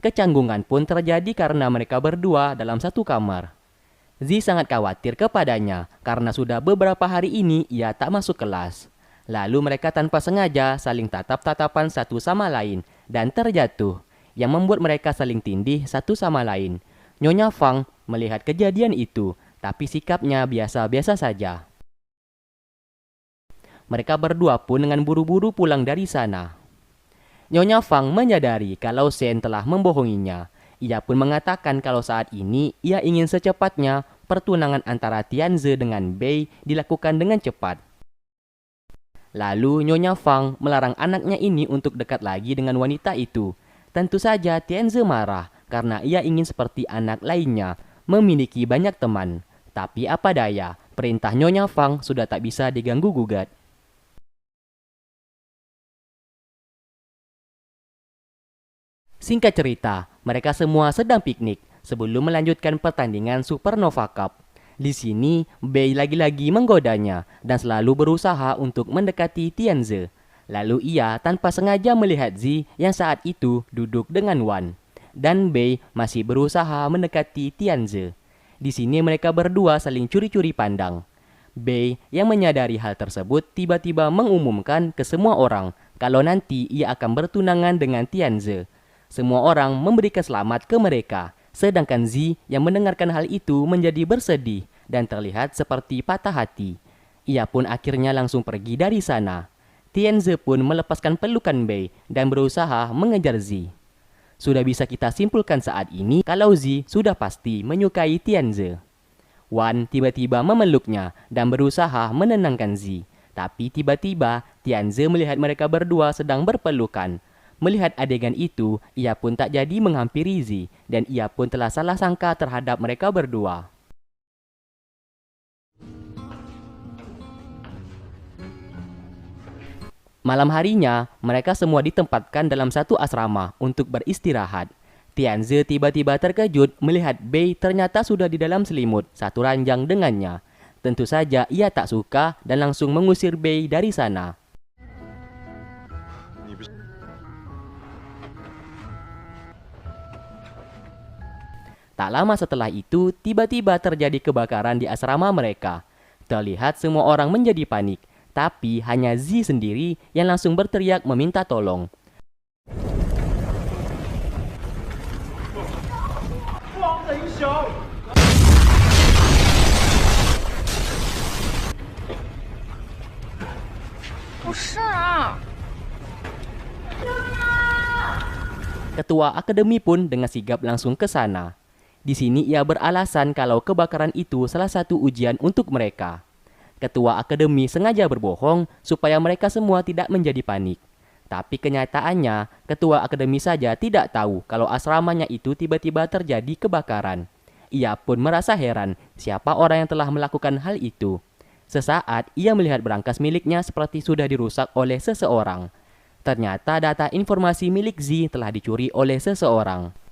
[SPEAKER 1] Kecanggungan pun terjadi karena mereka berdua dalam satu kamar. Zi sangat khawatir kepadanya karena sudah beberapa hari ini ia tak masuk kelas. Lalu mereka tanpa sengaja saling tatap-tatapan satu sama lain dan terjatuh, yang membuat mereka saling tindih satu sama lain. Nyonya Fang melihat kejadian itu, tapi sikapnya biasa-biasa saja. Mereka berdua pun dengan buru-buru pulang dari sana. Nyonya Fang menyadari kalau Sen telah membohonginya. Ia pun mengatakan kalau saat ini ia ingin secepatnya pertunangan antara Tianze dengan Bei dilakukan dengan cepat. Lalu Nyonya Fang melarang anaknya ini untuk dekat lagi dengan wanita itu. Tentu saja Tianze marah karena ia ingin seperti anak lainnya, memiliki banyak teman. Tapi apa daya, perintah Nyonya Fang sudah tak bisa diganggu-gugat. Singkat cerita, mereka semua sedang piknik sebelum melanjutkan pertandingan Supernova Cup. Di sini, Bei lagi-lagi menggodanya dan selalu berusaha untuk mendekati Tianze. Lalu ia tanpa sengaja melihat Zi yang saat itu duduk dengan Wan. Dan Bei masih berusaha mendekati Tianze. Di sini mereka berdua saling curi-curi pandang. Bei yang menyadari hal tersebut tiba-tiba mengumumkan ke semua orang kalau nanti ia akan bertunangan dengan Tianze. Semua orang memberikan selamat ke mereka, sedangkan Zi yang mendengarkan hal itu menjadi bersedih dan terlihat seperti patah hati. Ia pun akhirnya langsung pergi dari sana. Tianze pun melepaskan pelukan Bei dan berusaha mengejar Zi. Sudah bisa kita simpulkan saat ini kalau Zi sudah pasti menyukai Tianze. Wan tiba-tiba memeluknya dan berusaha menenangkan Zi. Tapi tiba-tiba Tianze melihat mereka berdua sedang berpelukan. Melihat adegan itu, ia pun tak jadi menghampiri Zi dan ia pun telah salah sangka terhadap mereka berdua. Malam harinya, mereka semua ditempatkan dalam satu asrama untuk beristirahat. Tianze tiba-tiba terkejut melihat Bei ternyata sudah di dalam selimut satu ranjang dengannya. Tentu saja ia tak suka dan langsung mengusir Bei dari sana. Tak lama setelah itu, tiba-tiba terjadi kebakaran di asrama mereka. Terlihat semua orang menjadi panik, tapi hanya Zi sendiri yang langsung berteriak meminta tolong. Ketua akademi pun dengan sigap langsung ke sana. Di sini ia beralasan kalau kebakaran itu salah satu ujian untuk mereka. Ketua akademi sengaja berbohong supaya mereka semua tidak menjadi panik. Tapi kenyataannya, ketua akademi saja tidak tahu kalau asramanya itu tiba-tiba terjadi kebakaran. Ia pun merasa heran siapa orang yang telah melakukan hal itu. Sesaat ia melihat berangkas miliknya seperti sudah dirusak oleh seseorang. Ternyata data informasi milik Zi telah dicuri oleh seseorang.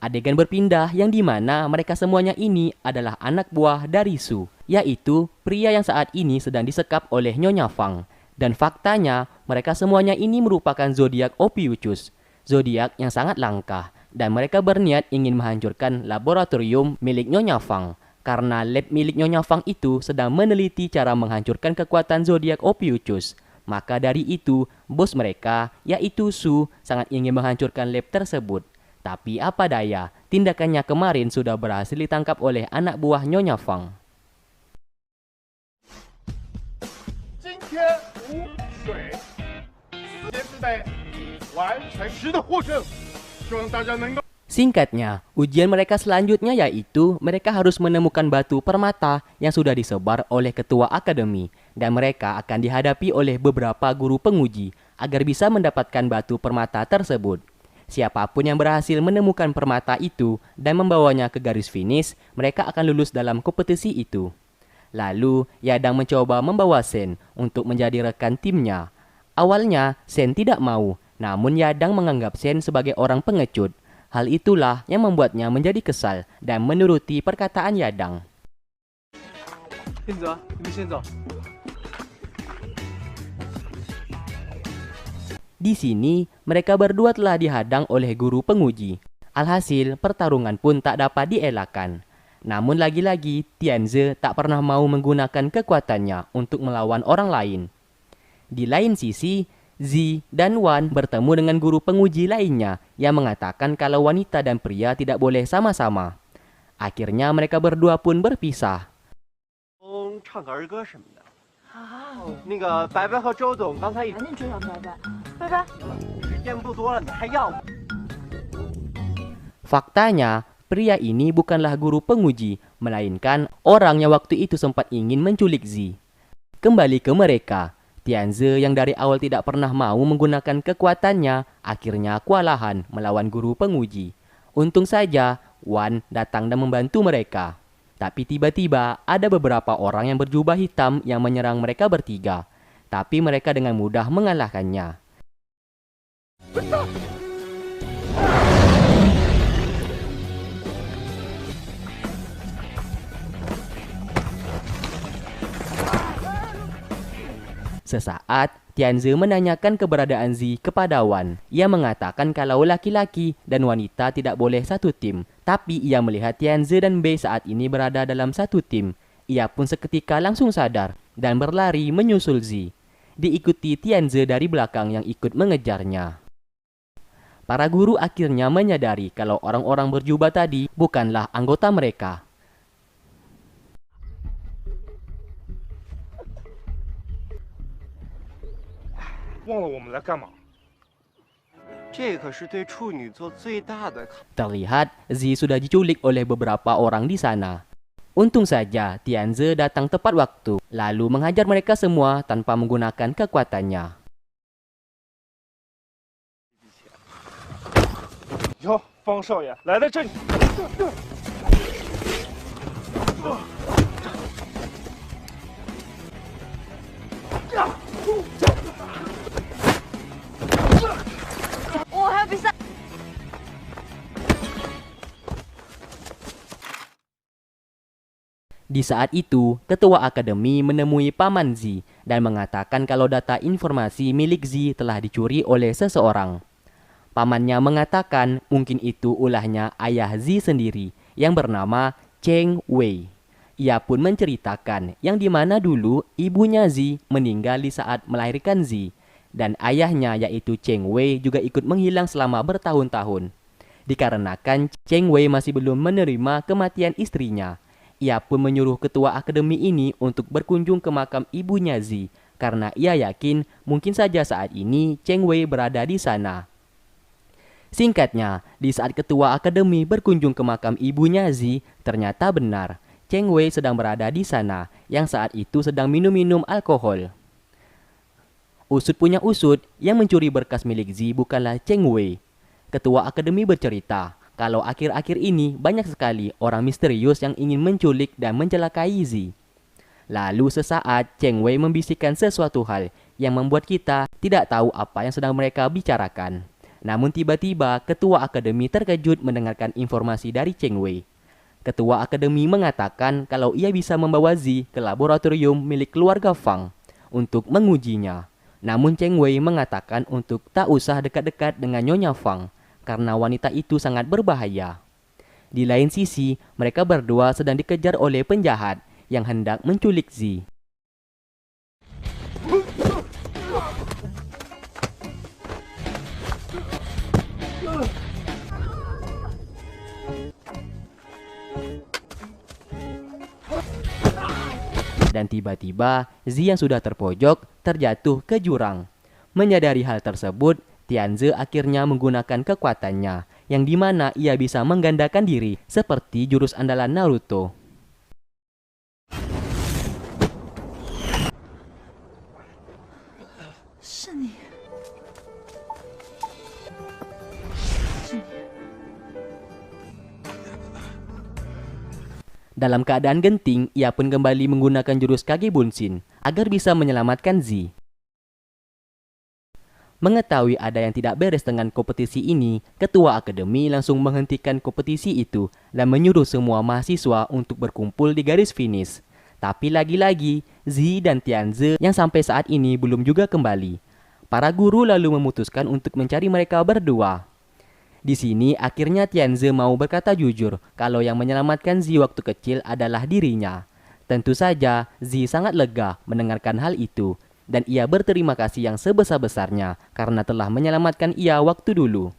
[SPEAKER 1] Adegan berpindah yang dimana mereka semuanya ini adalah anak buah dari Su, yaitu pria yang saat ini sedang disekap oleh Nyonya Fang. Dan faktanya, mereka semuanya ini merupakan zodiak Ophiuchus, zodiak yang sangat langka, dan mereka berniat ingin menghancurkan laboratorium milik Nyonya Fang. Karena lab milik Nyonya Fang itu sedang meneliti cara menghancurkan kekuatan zodiak Ophiuchus. Maka dari itu, bos mereka, yaitu Su, sangat ingin menghancurkan lab tersebut. Tapi apa daya, tindakannya kemarin sudah berhasil ditangkap oleh anak buah Nyonya Fang.
[SPEAKER 4] 今天无水，4年之内完成时的获胜，希望大家能够。
[SPEAKER 1] Singkatnya, ujian mereka selanjutnya yaitu mereka harus menemukan batu permata yang sudah disebar oleh ketua akademi dan mereka akan dihadapi oleh beberapa guru penguji agar bisa mendapatkan batu permata tersebut. Siapapun yang berhasil menemukan permata itu dan membawanya ke garis finish, mereka akan lulus dalam kompetisi itu. Lalu, Yadang mencoba membawa Sen untuk menjadi rekan timnya. Awalnya, Sen tidak mau, namun Yadang menganggap Sen sebagai orang pengecut. Hal itulah yang membuatnya menjadi kesal dan menuruti perkataan Yadang.
[SPEAKER 3] 天泽，你们先走。
[SPEAKER 1] Di sini, mereka berdua telah dihadang oleh guru penguji. Alhasil, pertarungan pun tak dapat dielakkan. Namun lagi-lagi, Tianze tak pernah mau menggunakan kekuatannya untuk melawan orang lain. Di lain sisi, Zi dan Wan bertemu dengan guru penguji lainnya yang mengatakan kalau wanita dan pria tidak boleh sama-sama. Akhirnya mereka berdua pun berpisah.
[SPEAKER 7] 唱个儿歌什么的。那个白白和周总刚才
[SPEAKER 2] 赶紧追上拜拜，拜拜。
[SPEAKER 7] 时间不多了，你还要吗？
[SPEAKER 1] Faktanya, pria ini bukanlah guru penguji, melainkan orang yang waktu itu sempat ingin menculik Zi. Kembali ke mereka, Tianze yang dari awal tidak pernah mau menggunakan kekuatannya, akhirnya kewalahan melawan guru penguji. Untung saja, Wan datang dan membantu mereka. Tapi tiba-tiba ada beberapa orang yang berjubah hitam yang menyerang mereka bertiga. Tapi mereka dengan mudah mengalahkannya. Sesaat, Tianze menanyakan keberadaan Zi kepada Wan. Ia mengatakan kalau laki-laki dan wanita tidak boleh satu tim. Tapi ia melihat Tianze dan Bei saat ini berada dalam satu tim. Ia pun seketika langsung sadar dan berlari menyusul Zi. Diikuti Tianze dari belakang yang ikut mengejarnya. Para guru akhirnya menyadari kalau orang-orang berjubah tadi bukanlah anggota mereka.
[SPEAKER 4] 忘了我们来干嘛？
[SPEAKER 7] 这可是对处女座最大的考。
[SPEAKER 1] Terlihat Zi sudah diculik oleh beberapa orang di sana. Untung saja Tianze datang tepat waktu, lalu menghajar mereka semua tanpa menggunakan kekuatannya.
[SPEAKER 4] 哟，方少爷来了这里。
[SPEAKER 2] 我还有比赛。
[SPEAKER 1] Di saat itu, ketua akademi menemui Paman Zi dan mengatakan kalau data informasi milik Zi telah dicuri oleh seseorang. Pamannya mengatakan mungkin itu ulahnya ayah Zi sendiri yang bernama Cheng Wei. Ia pun menceritakan yang dimana dulu ibunya Zi meninggal di saat melahirkan Zi dan ayahnya yaitu Cheng Wei juga ikut menghilang selama bertahun-tahun. Dikarenakan Cheng Wei masih belum menerima kematian istrinya. Ia pun menyuruh ketua akademi ini untuk berkunjung ke makam ibunya Zi karena ia yakin mungkin saja saat ini Cheng Wei berada di sana. Singkatnya, di saat ketua akademi berkunjung ke makam ibunya Zi, ternyata benar, Cheng Wei sedang berada di sana yang saat itu sedang minum-minum alkohol. Usut punya usut, yang mencuri berkas milik Zi bukanlah Cheng Wei. Ketua akademi bercerita kalau akhir-akhir ini banyak sekali orang misterius yang ingin menculik dan mencelakai Zi. Lalu sesaat Cheng Wei membisikkan sesuatu hal yang membuat kita tidak tahu apa yang sedang mereka bicarakan. Namun tiba-tiba ketua akademi terkejut mendengarkan informasi dari Cheng Wei. Ketua akademi mengatakan kalau ia bisa membawa Zi ke laboratorium milik keluarga Fang untuk mengujinya. Namun Cheng Wei mengatakan untuk tak usah dekat-dekat dengan Nyonya Fang karena wanita itu sangat berbahaya. Di lain sisi, mereka berdua sedang dikejar oleh penjahat yang hendak menculik Zi. Dan tiba-tiba Zi yang sudah terpojok terjatuh ke jurang. Menyadari hal tersebut, Tianze akhirnya menggunakan kekuatannya, yang dimana ia bisa menggandakan diri seperti jurus andalan Naruto. Dalam keadaan genting, ia pun kembali menggunakan jurus Kage Bunshin agar bisa menyelamatkan Zi. Mengetahui ada yang tidak beres dengan kompetisi ini, ketua akademi langsung menghentikan kompetisi itu dan menyuruh semua mahasiswa untuk berkumpul di garis finish. Tapi lagi-lagi, Zi dan Tianze yang sampai saat ini belum juga kembali. Para guru lalu memutuskan untuk mencari mereka berdua. Di sini akhirnya Tianze mau berkata jujur kalau yang menyelamatkan Zi waktu kecil adalah dirinya. Tentu saja Zi sangat lega mendengarkan hal itu dan ia berterima kasih yang sebesar-besarnya karena telah menyelamatkan ia waktu dulu.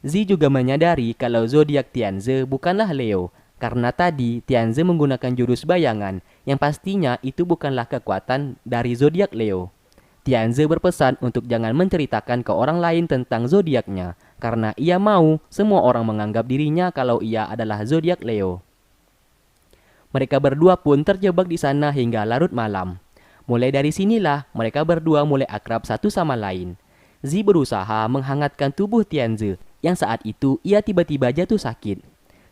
[SPEAKER 1] Zi juga menyadari kalau zodiak Tianze bukanlah Leo karena tadi Tianze menggunakan jurus bayangan yang pastinya itu bukanlah kekuatan dari zodiak Leo. Tianze berpesan untuk jangan menceritakan ke orang lain tentang zodiaknya karena ia mau semua orang menganggap dirinya kalau ia adalah zodiak Leo. Mereka berdua pun terjebak di sana hingga larut malam. Mulai dari sinilah mereka berdua mulai akrab satu sama lain. Zi berusaha menghangatkan tubuh Tianze yang saat itu ia tiba-tiba jatuh sakit.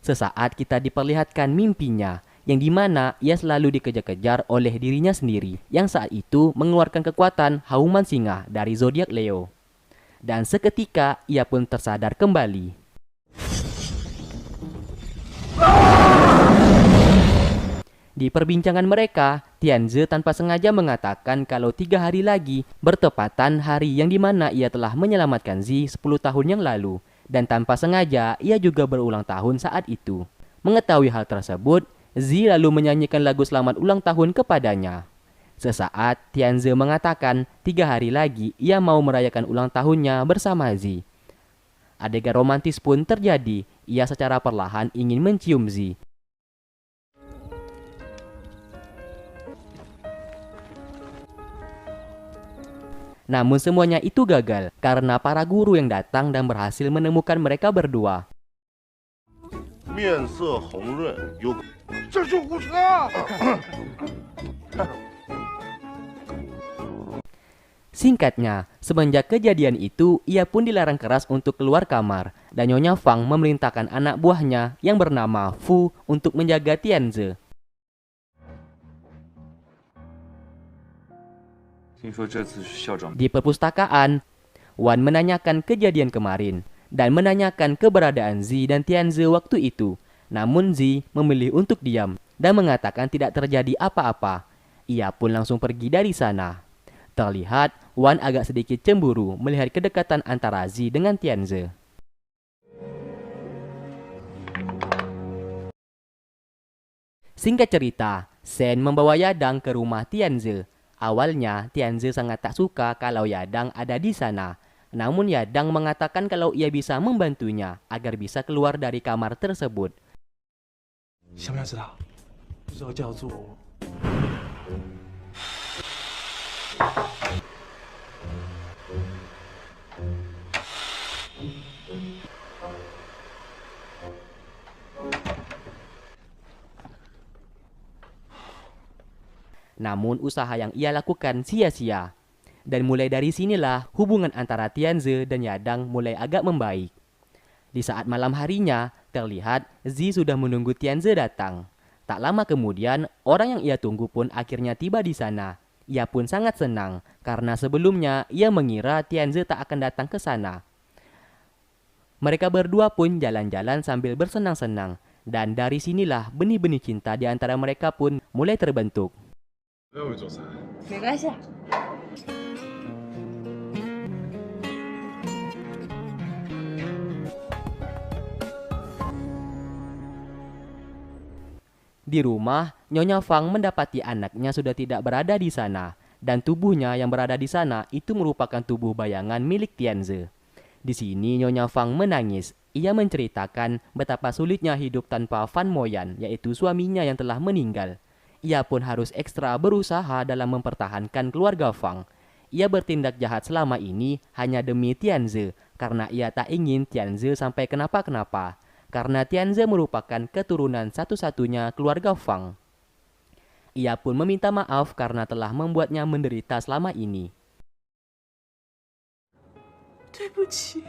[SPEAKER 1] Sesaat kita diperlihatkan mimpinya yang dimana ia selalu dikejar-kejar oleh dirinya sendiri yang saat itu mengeluarkan kekuatan hauman singa dari zodiak Leo. Dan seketika ia pun tersadar kembali. Di perbincangan mereka, Tianze tanpa sengaja mengatakan kalau 3 hari lagi bertepatan hari yang dimana ia telah menyelamatkan Zi 10 tahun yang lalu. Dan tanpa sengaja ia juga berulang tahun saat itu. Mengetahui hal tersebut, Zi lalu menyanyikan lagu selamat ulang tahun kepadanya. Sesaat Tianze mengatakan 3 hari lagi ia mau merayakan ulang tahunnya bersama Zi. Adegan romantis pun terjadi, ia secara perlahan ingin mencium Zi. Namun semuanya itu gagal karena para guru yang datang dan berhasil menemukan mereka berdua.
[SPEAKER 4] 面色红润，有
[SPEAKER 3] 这救护车！
[SPEAKER 1] Singkatnya, semenjak kejadian itu, ia pun dilarang keras untuk keluar kamar dan Nyonya Fang memerintahkan anak buahnya yang bernama Fu untuk menjaga Tianze. Di perpustakaan, Wan menanyakan kejadian kemarin dan menanyakan keberadaan Zi dan Tianze waktu itu. Namun Zi memilih untuk diam dan mengatakan tidak terjadi apa-apa. Ia pun langsung pergi dari sana. Terlihat Wan agak sedikit cemburu melihat kedekatan antara Zi dengan Tianze. Singkat cerita, Shen membawa Yadang ke rumah Tianze. Awalnya, Tianze sangat tak suka kalau Yadang ada di sana. Namun Yadang mengatakan kalau ia bisa membantunya agar bisa keluar dari kamar tersebut.
[SPEAKER 3] 想不想知道？这个叫做
[SPEAKER 1] Namun usaha yang ia lakukan sia-sia. Dan mulai dari sinilah hubungan antara Tianze dan Yadang mulai agak membaik. Di saat malam harinya, terlihat Zi sudah menunggu Tianze datang. Tak lama kemudian, orang yang ia tunggu pun akhirnya tiba di sana. Ia pun sangat senang karena sebelumnya ia mengira Tianze tak akan datang ke sana. Mereka berdua pun jalan-jalan sambil bersenang-senang. Dan dari sinilah benih-benih cinta di antara mereka pun mulai terbentuk.
[SPEAKER 2] 没关系。
[SPEAKER 1] Di rumah, Nyonya Fang mendapati anaknya sudah tidak berada di sana. Dan tubuhnya yang berada di sana itu merupakan tubuh bayangan milik Tianze. Di sini Nyonya Fang menangis. Ia menceritakan betapa sulitnya hidup tanpa Fan Moyan, yaitu suaminya yang telah meninggal. ia pun harus ekstra berusaha dalam mempertahankan keluarga Fang. Ia bertindak jahat selama ini hanya demi Tianze, karena ia tak ingin Tianze sampai kenapa-kenapa, karena Tianze merupakan keturunan satu-satunya keluarga Fang. Ia pun meminta maaf karena telah membuatnya menderita selama ini.
[SPEAKER 5] 对不起。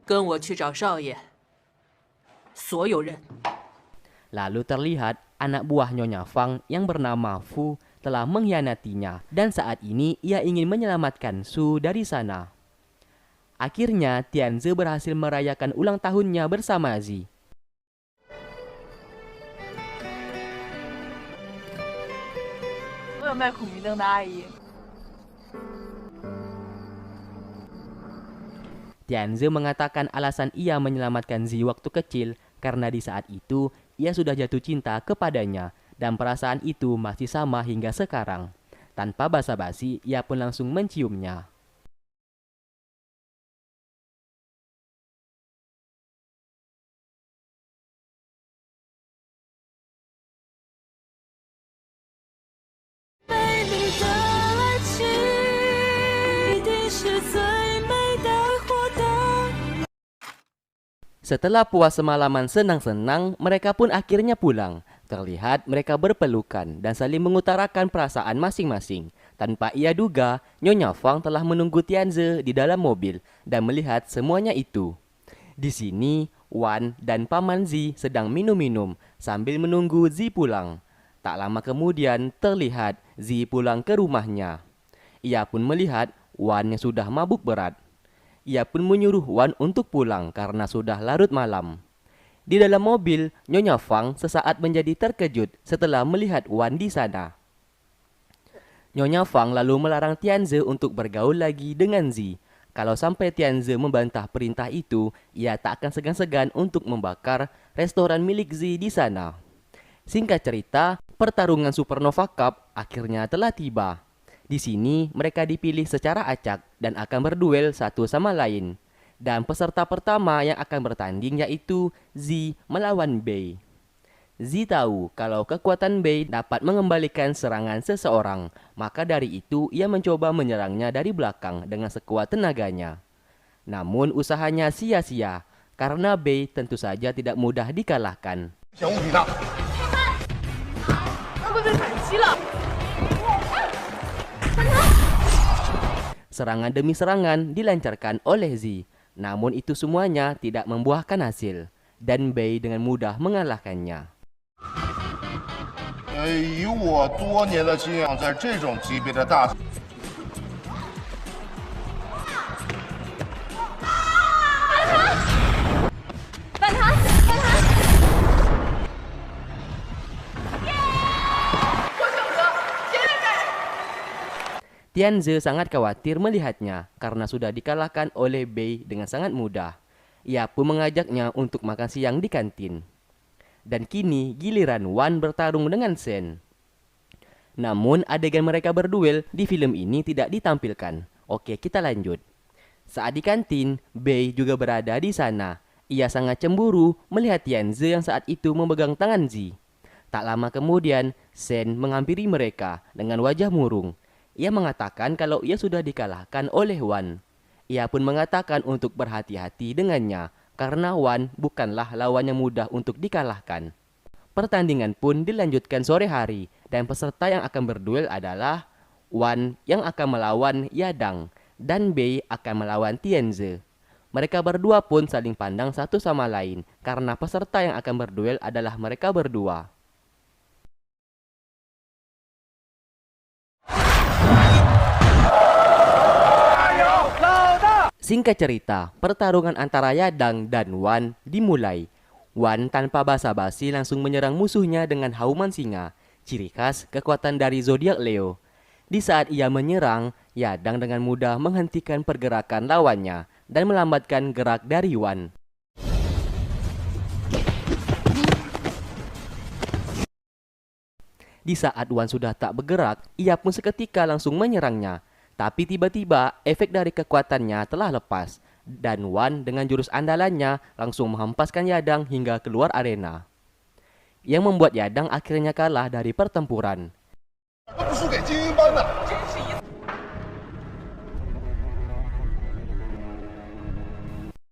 [SPEAKER 5] 跟我去找少爷。所有人。
[SPEAKER 1] Lalu terlihat anak buah Nyonya Fang yang bernama Fu telah mengkhianatinya dan saat ini ia ingin menyelamatkan Su dari sana. Akhirnya Tianze berhasil merayakan ulang tahunnya bersama Zi. Tianze mengatakan alasan ia menyelamatkan Zi waktu kecil karena di saat itu ia sudah jatuh cinta kepadanya dan perasaan itu masih sama hingga sekarang. Tanpa basa-basi, ia pun langsung menciumnya. Setelah puas semalaman senang-senang, mereka pun akhirnya pulang. Terlihat mereka berpelukan dan saling mengutarakan perasaan masing-masing. Tanpa ia duga, Nyonya Fang telah menunggu Tianze di dalam mobil dan melihat semuanya itu. Di sini, Wan dan Paman Zi sedang minum-minum sambil menunggu Zi pulang. Tak lama kemudian terlihat Zi pulang ke rumahnya. Ia pun melihat Wan yang sudah mabuk berat. Ia pun menyuruh Wan untuk pulang karena sudah larut malam. Di dalam mobil, Nyonya Fang sesaat menjadi terkejut setelah melihat Wan di sana. Nyonya Fang lalu melarang Tianze untuk bergaul lagi dengan Zi. Kalau sampai Tianze membantah perintah itu, ia tak akan segan-segan untuk membakar restoran milik Zi di sana. Singkat cerita, pertarungan Supernova Cup akhirnya telah tiba. Di sini mereka dipilih secara acak dan akan berduel satu sama lain. Dan peserta pertama yang akan bertanding yaitu Zi melawan Bei. Zi tahu kalau kekuatan Bei dapat mengembalikan serangan seseorang, maka dari itu ia mencoba menyerangnya dari belakang dengan sekuat tenaganya. Namun usahanya sia-sia karena Bei tentu saja tidak mudah dikalahkan. Serangan demi serangan dilancarkan oleh Zi. Namun itu semuanya tidak membuahkan hasil. Dan Bei dengan mudah mengalahkannya.
[SPEAKER 4] 以我多年的经验，在这种级别的大。
[SPEAKER 1] Tianze sangat khawatir melihatnya karena sudah dikalahkan oleh Bei dengan sangat mudah. Ia pun mengajaknya untuk makan siang di kantin. Dan kini giliran Wan bertarung dengan Shen. Namun adegan mereka berduel di film ini tidak ditampilkan. Oke, kita lanjut. Saat di kantin, Bei juga berada di sana. Ia sangat cemburu melihat Tianze yang saat itu memegang tangan Zi. Tak lama kemudian, Shen menghampiri mereka dengan wajah murung. Ia mengatakan kalau ia sudah dikalahkan oleh Wan. Ia pun mengatakan untuk berhati-hati dengannya, karena Wan bukanlah lawan yang mudah untuk dikalahkan. Pertandingan pun dilanjutkan sore hari, dan peserta yang akan berduel adalah Wan yang akan melawan Yadang, dan Bei akan melawan Tianze. Mereka berdua pun saling pandang satu sama lain, karena peserta yang akan berduel adalah mereka berdua. Singkat cerita, pertarungan antara Yadang dan Wan dimulai. Wan tanpa basa-basi langsung menyerang musuhnya dengan hauman singa, ciri khas kekuatan dari zodiak Leo. Di saat ia menyerang, Yadang dengan mudah menghentikan pergerakan lawannya dan melambatkan gerak dari Wan. Di saat Wan sudah tak bergerak, ia pun seketika langsung menyerangnya. Tapi tiba-tiba efek dari kekuatannya telah lepas dan Wan dengan jurus andalannya langsung menghempaskan Yadang hingga keluar arena, yang membuat Yadang akhirnya kalah dari pertempuran.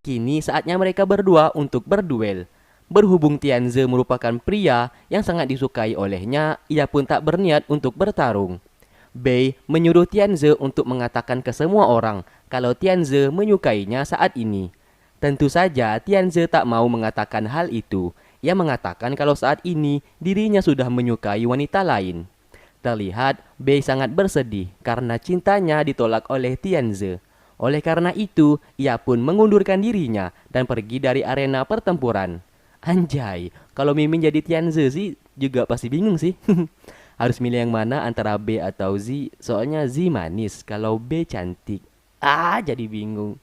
[SPEAKER 1] Kini saatnya mereka berdua untuk berduel. Berhubung Tianze merupakan pria yang sangat disukai olehnya, ia pun tak berniat untuk bertarung. Bei menyuruh Tianze untuk mengatakan ke semua orang kalau Tianze menyukainya saat ini. Tentu saja Tianze tak mau mengatakan hal itu. Ia mengatakan kalau saat ini dirinya sudah menyukai wanita lain. Terlihat Bei sangat bersedih karena cintanya ditolak oleh Tianze. Oleh karena itu, ia pun mengundurkan dirinya dan pergi dari arena pertempuran. Anjay, kalau Mimin jadi Tianze sih juga pasti bingung sih. Harus milih yang mana antara B atau Z. Soalnya Z manis, kalau B cantik. Jadi bingung.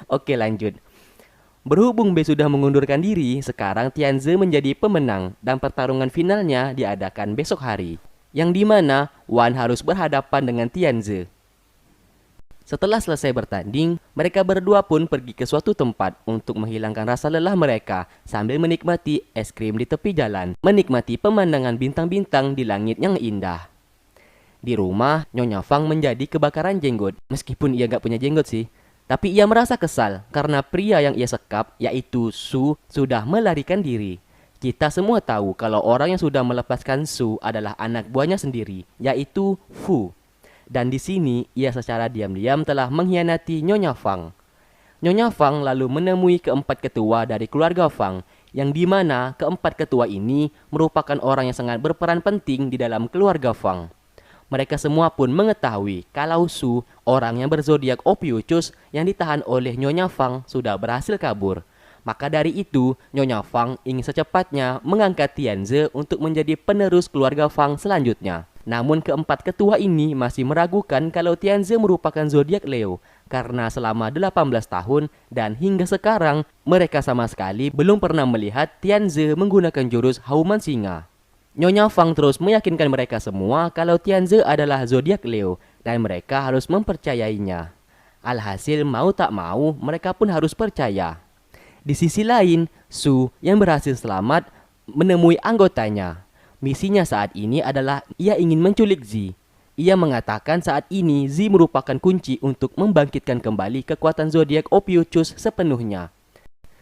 [SPEAKER 1] Oke, lanjut. Berhubung B sudah mengundurkan diri, sekarang Tianze menjadi pemenang dan pertarungan finalnya diadakan besok hari, yang dimana Wan harus berhadapan dengan Tianze. Setelah selesai bertanding, mereka berdua pun pergi ke suatu tempat untuk menghilangkan rasa lelah mereka sambil menikmati es krim di tepi jalan, menikmati pemandangan bintang-bintang di langit yang indah. Di rumah, Nyonya Fang menjadi kebakaran jenggot, meskipun ia gak punya jenggot sih. Tapi ia merasa kesal karena pria yang ia sekap, yaitu Su, sudah melarikan diri. Kita semua tahu kalau orang yang sudah melepaskan Su adalah anak buahnya sendiri, yaitu Fu. Dan di sini ia secara diam-diam telah mengkhianati Nyonya Fang. Nyonya Fang lalu menemui keempat ketua dari keluarga Fang, yang dimana keempat ketua ini merupakan orang yang sangat berperan penting di dalam keluarga Fang. Mereka semua pun mengetahui kalau Su, orang yang berzodiak Ophiuchus yang ditahan oleh Nyonya Fang, sudah berhasil kabur. Maka dari itu, Nyonya Fang ingin secepatnya mengangkat Tianze untuk menjadi penerus keluarga Fang selanjutnya. Namun keempat ketua ini masih meragukan kalau Tianze merupakan zodiak Leo karena selama 18 tahun dan hingga sekarang mereka sama sekali belum pernah melihat Tianze menggunakan jurus Hauman Singa. Nyonya Fang terus meyakinkan mereka semua kalau Tianze adalah zodiak Leo dan mereka harus mempercayainya. Alhasil mau tak mau mereka pun harus percaya. Di sisi lain, Su yang berhasil selamat menemui anggotanya. Misinya saat ini adalah ia ingin menculik Z. Ia mengatakan saat ini Z merupakan kunci untuk membangkitkan kembali kekuatan zodiak Ophiuchus sepenuhnya.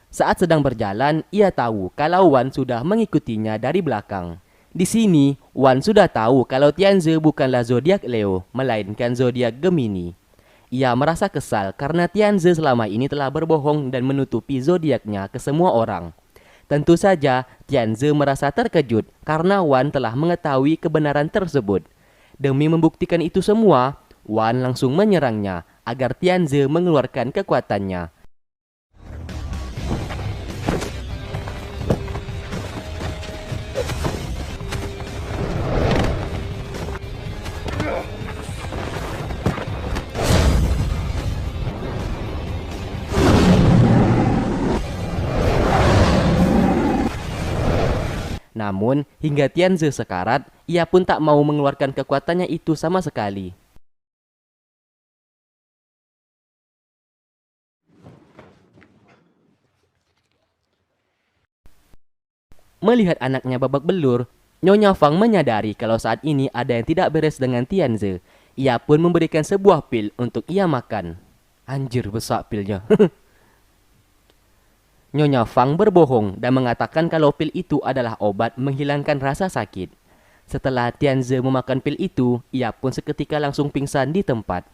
[SPEAKER 1] Saat sedang berjalan, ia tahu kalau Wan sudah mengikutinya dari belakang. Di sini, Wan sudah tahu kalau Tianze bukanlah zodiak Leo, melainkan zodiak Gemini. Ia merasa kesal karena Tianze selama ini telah berbohong dan menutupi zodiaknya ke semua orang. Tentu saja, Tianze merasa terkejut karena Wan telah mengetahui kebenaran tersebut. Demi membuktikan itu semua, Wan langsung menyerangnya agar Tianze mengeluarkan kekuatannya. Namun, hingga Tianze sekarat, ia pun tak mau mengeluarkan kekuatannya itu sama sekali. Melihat anaknya babak belur, Nyonya Fang menyadari kalau saat ini ada yang tidak beres dengan Tianze. Ia pun memberikan sebuah pil untuk ia makan. Anjir, besar pilnya. Nyonya Fang berbohong dan mengatakan kalau pil itu adalah obat menghilangkan rasa sakit. Setelah Tianze memakan pil itu, ia pun seketika langsung pingsan di tempat.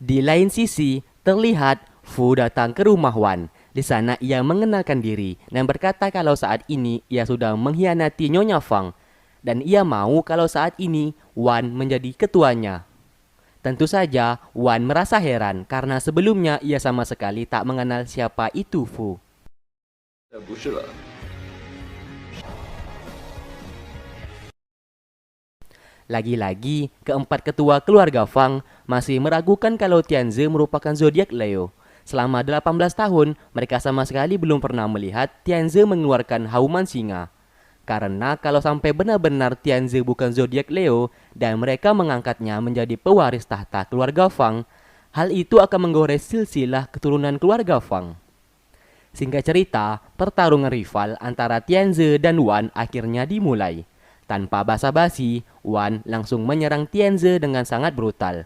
[SPEAKER 1] Di lain sisi, terlihat Fu datang ke rumah Wan. Di sana ia mengenalkan diri dan berkata kalau saat ini ia sudah mengkhianati Nyonya Fang. Dan ia mau kalau saat ini Wan menjadi ketuanya. Tentu saja Wan merasa heran karena sebelumnya ia sama sekali tak mengenal siapa itu Fu. Lagi-lagi, keempat ketua keluarga Fang masih meragukan kalau Tianze merupakan zodiak Leo. Selama 18 tahun, mereka sama sekali belum pernah melihat Tianze mengeluarkan hauman singa. Karena kalau sampai benar-benar Tianze bukan zodiak Leo dan mereka mengangkatnya menjadi pewaris tahta keluarga Fang, hal itu akan menggores silsilah keturunan keluarga Fang. Singkat cerita, pertarungan rival antara Tianze dan Wan akhirnya dimulai. Tanpa basa-basi, Wan langsung menyerang Tianze dengan sangat brutal.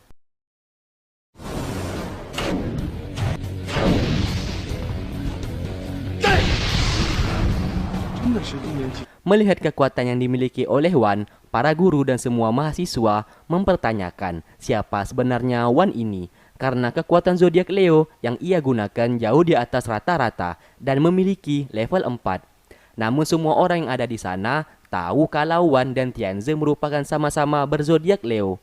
[SPEAKER 1] Melihat kekuatan yang dimiliki oleh Wan, para guru dan semua mahasiswa mempertanyakan siapa sebenarnya Wan ini, karena kekuatan zodiak Leo yang ia gunakan jauh di atas rata-rata dan memiliki level 4. Namun semua orang yang ada di sana tahu kalau Wan dan Tianze merupakan sama-sama berzodiak Leo.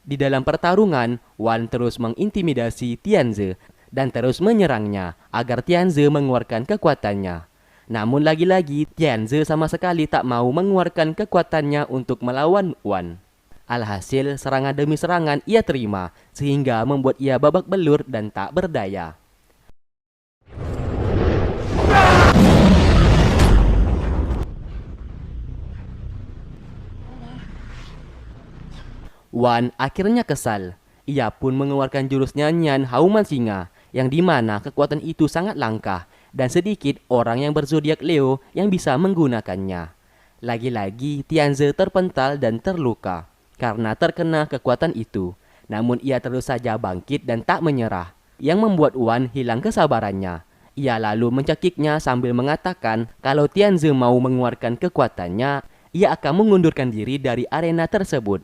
[SPEAKER 1] Di dalam pertarungan, Wan terus mengintimidasi Tianze dan terus menyerangnya agar Tianze mengeluarkan kekuatannya. Namun lagi-lagi Tianze sama sekali tak mau mengeluarkan kekuatannya untuk melawan Wan. Alhasil serangan demi serangan ia terima sehingga membuat ia babak belur dan tak berdaya. Wan akhirnya kesal. Ia pun mengeluarkan jurus nyanyian hauman singa, yang dimana kekuatan itu sangat langka dan sedikit orang yang berzodiak Leo yang bisa menggunakannya. Lagi-lagi Tianze terpental dan terluka karena terkena kekuatan itu. Namun ia terus saja bangkit dan tak menyerah, yang membuat Wan hilang kesabarannya. Ia lalu mencekiknya sambil mengatakan kalau Tianze mau mengeluarkan kekuatannya, ia akan mengundurkan diri dari arena tersebut.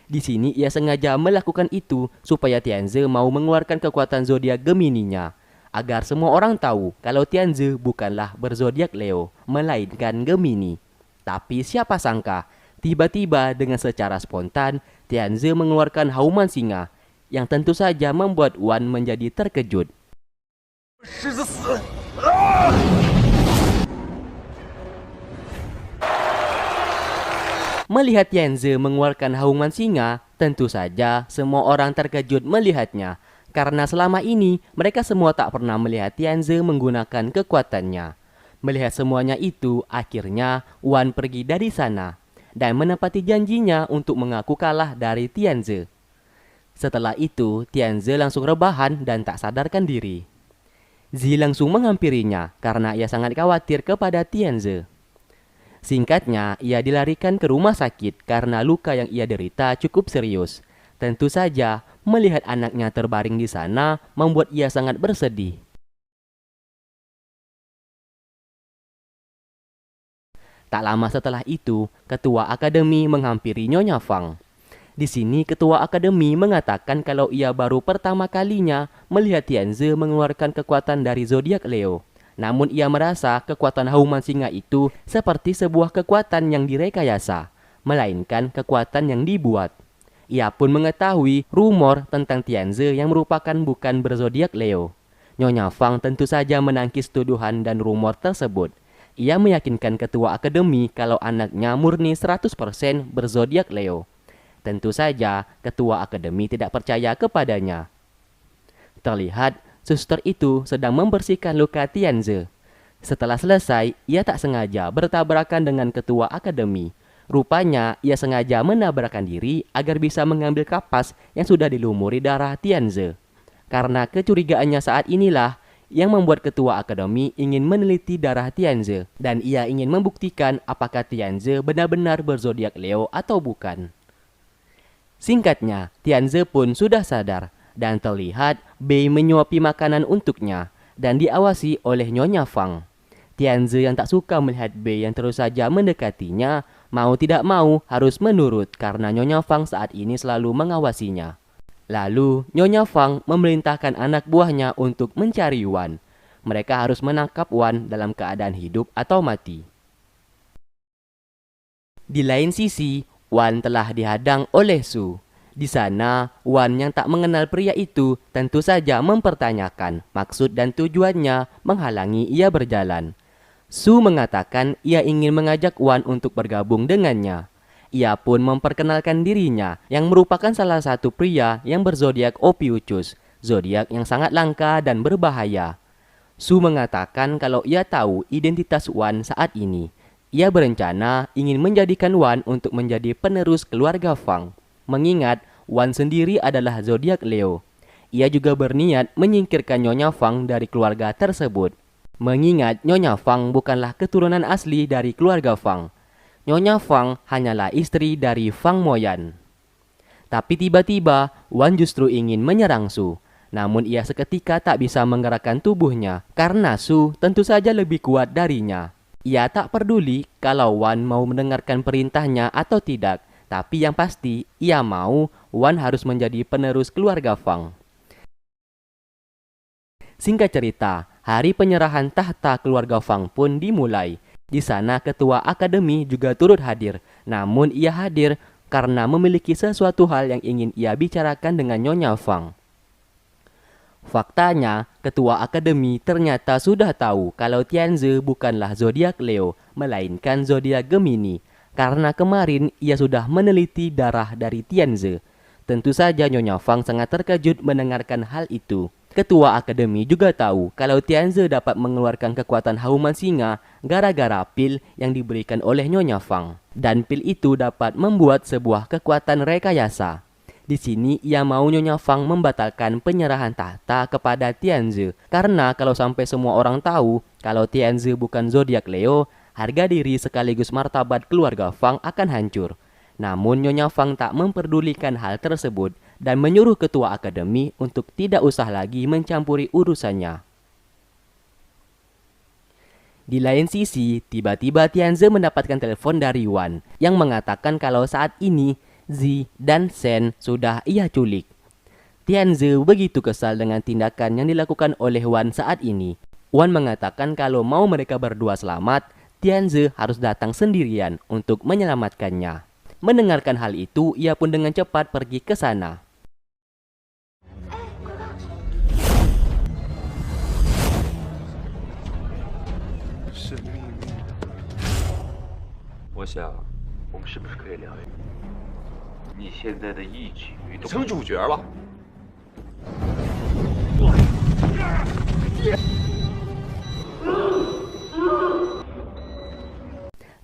[SPEAKER 1] Di sini ia sengaja melakukan itu supaya Tianze mau mengeluarkan kekuatan zodiak Gemininya, agar semua orang tahu kalau Tianze bukanlah berzodiak Leo, melainkan Gemini. Tapi siapa sangka, tiba-tiba dengan secara spontan Tianze mengeluarkan hauman singa, yang tentu saja membuat Wan menjadi terkejut. Melihat Tianze mengeluarkan hauman singa, tentu saja semua orang terkejut melihatnya. Karena selama ini mereka semua tak pernah melihat Tianze menggunakan kekuatannya. Melihat semuanya itu, akhirnya Wan pergi dari sana dan menepati janjinya untuk mengaku kalah dari Tianze. Setelah itu, Tianze langsung rebahan dan tak sadarkan diri. Zi langsung menghampirinya karena ia sangat khawatir kepada Tianze. Singkatnya, ia dilarikan ke rumah sakit karena luka yang ia derita cukup serius. Tentu saja, melihat anaknya terbaring di sana membuat ia sangat bersedih. Tak lama setelah itu, ketua akademi menghampiri Nyonya Fang. Di sini ketua akademi mengatakan kalau ia baru pertama kalinya melihat Tianze mengeluarkan kekuatan dari zodiak Leo. Namun ia merasa kekuatan hauman singa itu seperti sebuah kekuatan yang direkayasa, melainkan kekuatan yang dibuat. Ia pun mengetahui rumor tentang Tianze yang merupakan bukan berzodiak Leo. Nyonya Fang tentu saja menangkis tuduhan dan rumor tersebut. Ia meyakinkan ketua akademi kalau anaknya murni 100% berzodiak Leo. Tentu saja ketua akademi tidak percaya kepadanya. Terlihat suster itu sedang membersihkan luka Tianze. Setelah selesai, ia tak sengaja bertabrakan dengan ketua akademi. Rupanya, ia sengaja menabrakkan diri agar bisa mengambil kapas yang sudah dilumuri darah Tianze. Karena kecurigaannya saat inilah yang membuat ketua akademi ingin meneliti darah Tianze. Dan ia ingin membuktikan apakah Tianze benar-benar berzodiak Leo atau bukan. Singkatnya, Tianze pun sudah sadar. Dan terlihat Bei menyuapi makanan untuknya dan diawasi oleh Nyonya Fang. Tianze yang tak suka melihat Bei yang terus saja mendekatinya, mau tidak mau harus menurut karena Nyonya Fang saat ini selalu mengawasinya. Lalu Nyonya Fang memerintahkan anak buahnya untuk mencari Wan. Mereka harus menangkap Wan dalam keadaan hidup atau mati. Di lain sisi, Wan telah dihadang oleh Su. Di sana, Wan yang tak mengenal pria itu tentu saja mempertanyakan maksud dan tujuannya menghalangi ia berjalan. Su mengatakan ia ingin mengajak Wan untuk bergabung dengannya. ia pun memperkenalkan dirinya yang merupakan salah satu pria yang berzodiak Ophiuchus, zodiak yang sangat langka dan berbahaya. Su mengatakan kalau ia tahu identitas Wan saat ini. Ia berencana ingin menjadikan Wan untuk menjadi penerus keluarga Fang. Mengingat Wan sendiri adalah zodiak Leo. Ia juga berniat menyingkirkan Nyonya Fang dari keluarga tersebut. Mengingat Nyonya Fang bukanlah keturunan asli dari keluarga Fang. Nyonya Fang hanyalah istri dari Fang Moyan. Tapi tiba-tiba Wan justru ingin menyerang Su. Namun ia seketika tak bisa menggerakkan tubuhnya karena Su tentu saja lebih kuat darinya. Ia tak peduli kalau Wan mau mendengarkan perintahnya atau tidak. Tapi yang pasti ia mau Wan harus menjadi penerus keluarga Fang. Singkat cerita, hari penyerahan tahta keluarga Fang pun dimulai. Di sana ketua akademi juga turut hadir. Namun ia hadir karena memiliki sesuatu hal yang ingin ia bicarakan dengan Nyonya Fang. Faktanya, ketua akademi ternyata sudah tahu kalau Tianzi bukanlah zodiak Leo, melainkan zodiak Gemini. Karena kemarin ia sudah meneliti darah dari Tianzi. Tentu saja Nyonya Fang sangat terkejut mendengarkan hal itu. Ketua akademi juga tahu kalau Tianzi dapat mengeluarkan kekuatan hauman singa gara-gara pil yang diberikan oleh Nyonya Fang. Dan pil itu dapat membuat sebuah kekuatan rekayasa. Di sini ia mau Nyonya Fang membatalkan penyerahan tahta kepada Tianzi. Karena kalau sampai semua orang tahu kalau Tianzi bukan zodiak Leo, harga diri sekaligus martabat keluarga Fang akan hancur. Namun Nyonya Fang tak memperdulikan hal tersebut dan menyuruh ketua akademi untuk tidak usah lagi mencampuri urusannya. Di lain sisi, tiba-tiba Tianzi mendapatkan telepon dari Wan yang mengatakan kalau saat ini Zi dan Shen sudah ia culik. Tianzi begitu kesal dengan tindakan yang dilakukan oleh Wan saat ini. Wan mengatakan kalau mau mereka berdua selamat, Tianzi harus datang sendirian untuk menyelamatkannya. Mendengarkan hal itu, ia pun dengan cepat pergi ke sana.
[SPEAKER 6] 是秘密。我想，我们是不是可以聊一聊你现在的一举一动？成主角了。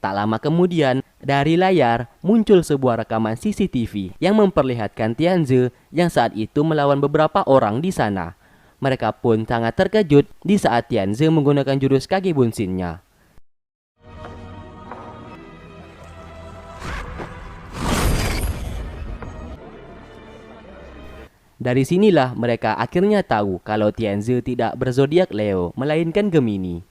[SPEAKER 1] Tak lama kemudian, dari layar muncul sebuah rekaman CCTV yang memperlihatkan Tianzi yang saat itu melawan beberapa orang di sana. Mereka pun sangat terkejut di saat Tianzi menggunakan jurus Kage Bunshin-nya. Dari sinilah mereka akhirnya tahu kalau Tianzi tidak berzodiak Leo, melainkan Gemini.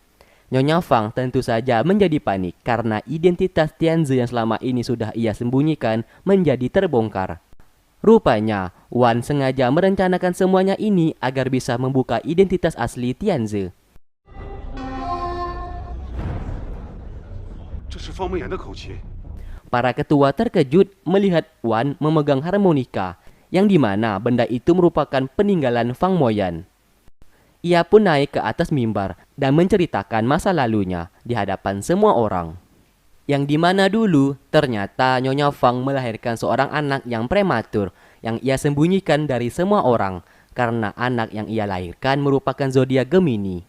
[SPEAKER 1] Nyonya Fang tentu saja menjadi panik karena identitas Tianzi yang selama ini sudah ia sembunyikan menjadi terbongkar. Rupanya, Wan sengaja merencanakan semuanya ini agar bisa membuka identitas asli Tianzi. Para ketua terkejut melihat Wan memegang harmonika, yang dimana benda itu merupakan peninggalan Fang Moyan. Ia pun naik ke atas mimbar dan menceritakan masa lalunya di hadapan semua orang. Yang dimana dulu ternyata Nyonya Fang melahirkan seorang anak yang prematur yang ia sembunyikan dari semua orang karena anak yang ia lahirkan merupakan zodiak Gemini.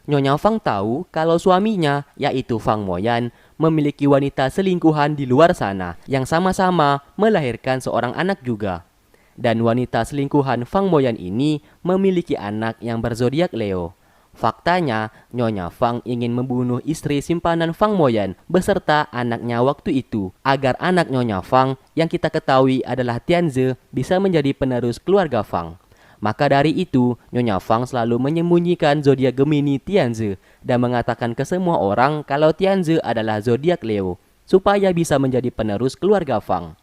[SPEAKER 1] Nyonya Fang tahu kalau suaminya yaitu Fang Moyan memiliki wanita selingkuhan di luar sana yang sama-sama melahirkan seorang anak juga. Dan wanita selingkuhan Fang Moyan ini memiliki anak yang berzodiak Leo. Faktanya, Nyonya Fang ingin membunuh istri simpanan Fang Moyan beserta anaknya waktu itu agar anak Nyonya Fang yang kita ketahui adalah Tianzi bisa menjadi penerus keluarga Fang. Maka dari itu, Nyonya Fang selalu menyembunyikan zodiak Gemini Tianzi dan mengatakan ke semua orang kalau Tianzi adalah zodiak Leo supaya bisa menjadi penerus keluarga Fang.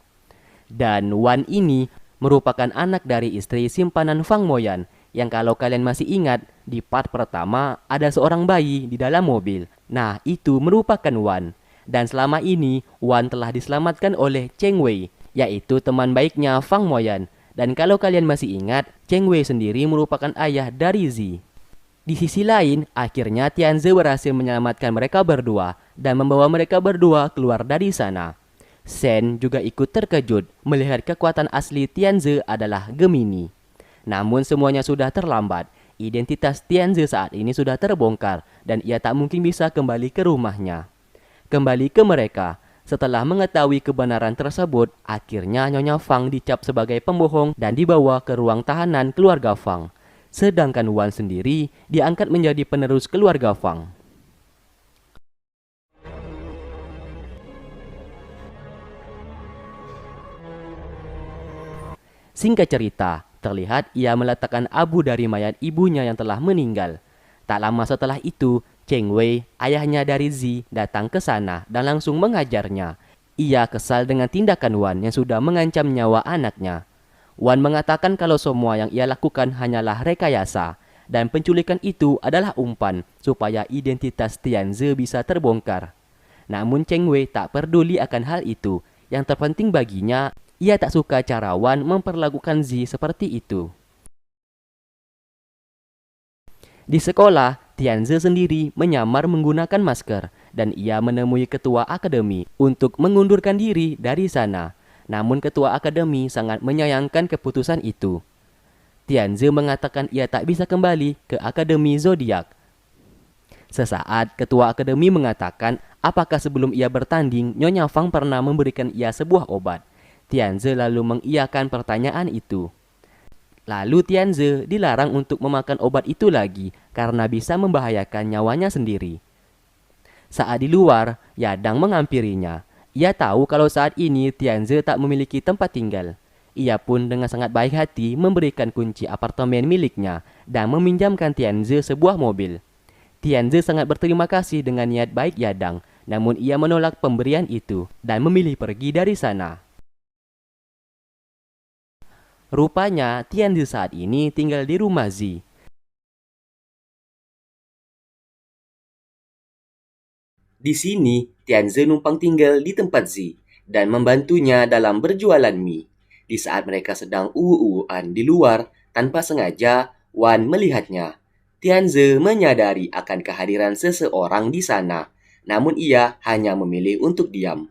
[SPEAKER 1] Dan Wan ini merupakan anak dari istri simpanan Fang Moyan yang kalau kalian masih ingat di part pertama ada seorang bayi di dalam mobil. Nah itu merupakan Wan. Dan selama ini Wan telah diselamatkan oleh Cheng Wei yaitu teman baiknya Fang Moyan. Dan kalau kalian masih ingat Cheng Wei sendiri merupakan ayah dari Zi. Di sisi lain akhirnya Tianzi berhasil menyelamatkan mereka berdua dan membawa mereka berdua keluar dari sana. Shen juga ikut terkejut melihat kekuatan asli Tianze adalah Gemini. Namun semuanya sudah terlambat. Identitas Tianze saat ini sudah terbongkar dan ia tak mungkin bisa kembali ke rumahnya. Kembali ke mereka. Setelah mengetahui kebenaran tersebut, akhirnya Nyonya Fang dicap sebagai pembohong dan dibawa ke ruang tahanan keluarga Fang. Sedangkan Wan sendiri diangkat menjadi penerus keluarga Fang. Singkat cerita, terlihat ia meletakkan abu dari mayat ibunya yang telah meninggal. Tak lama setelah itu, Cheng Wei, ayahnya dari Zi, datang ke sana dan langsung mengajarnya. Ia kesal dengan tindakan Wan yang sudah mengancam nyawa anaknya. Wan mengatakan kalau semua yang ia lakukan hanyalah rekayasa dan penculikan itu adalah umpan supaya identitas Tianze bisa terbongkar. Namun Cheng Wei tak peduli akan hal itu. Yang terpenting baginya, ia tak suka cara Wan memperlakukan Zi seperti itu. Di sekolah, Tianze sendiri menyamar menggunakan masker dan ia menemui ketua akademi untuk mengundurkan diri dari sana. Namun ketua akademi sangat menyayangkan keputusan itu. Tianze mengatakan ia tak bisa kembali ke Akademi Zodiak. Sesaat, ketua akademi mengatakan apakah sebelum ia bertanding, Nyonya Fang pernah memberikan ia sebuah obat. Tianze lalu mengiyakan pertanyaan itu. Lalu Tianze dilarang untuk memakan obat itu lagi karena bisa membahayakan nyawanya sendiri. Saat di luar, Yadang menghampirinya. Ia tahu kalau saat ini Tianze tak memiliki tempat tinggal. Ia pun dengan sangat baik hati memberikan kunci apartemen miliknya dan meminjamkan Tianze sebuah mobil. Tianze sangat berterima kasih dengan niat baik Yadang, namun ia menolak pemberian itu dan memilih pergi dari sana. Rupanya, Tianze saat ini tinggal di rumah Zi. Di sini, Tianze numpang tinggal di tempat Zi dan membantunya dalam berjualan mie. Di saat mereka sedang uwu-uwuan di luar, tanpa sengaja, Wan melihatnya. Tianze menyadari akan kehadiran seseorang di sana, namun ia hanya memilih untuk diam.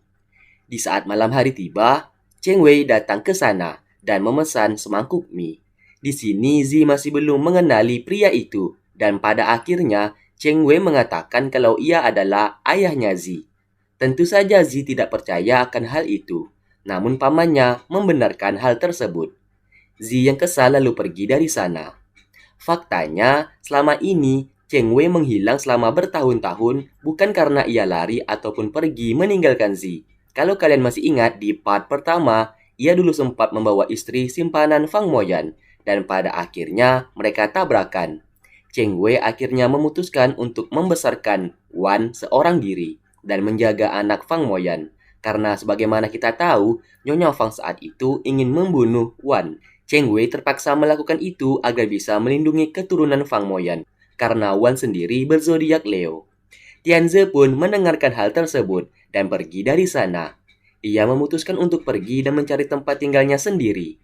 [SPEAKER 1] Di saat malam hari tiba, Cheng Wei datang ke sana dan memesan semangkuk mie. Di sini Zi masih belum mengenali pria itu dan pada akhirnya Cheng Wei mengatakan kalau ia adalah ayahnya Zi. Tentu saja Zi tidak percaya akan hal itu, namun pamannya membenarkan hal tersebut. Zi yang kesal lalu pergi dari sana. Faktanya, selama ini Cheng Wei menghilang selama bertahun-tahun bukan karena ia lari ataupun pergi meninggalkan Zi. Kalau kalian masih ingat di part pertama, ia dulu sempat membawa istri simpanan Fang Moyan dan pada akhirnya mereka tabrakan. Cheng Wei akhirnya memutuskan untuk membesarkan Wan seorang diri dan menjaga anak Fang Moyan. Karena sebagaimana kita tahu, Nyonya Fang saat itu ingin membunuh Wan. Cheng Wei terpaksa melakukan itu agar bisa melindungi keturunan Fang Moyan karena Wan sendiri berzodiak Leo. Tianze pun mendengarkan hal tersebut dan pergi dari sana. Ia memutuskan untuk pergi dan mencari tempat tinggalnya sendiri.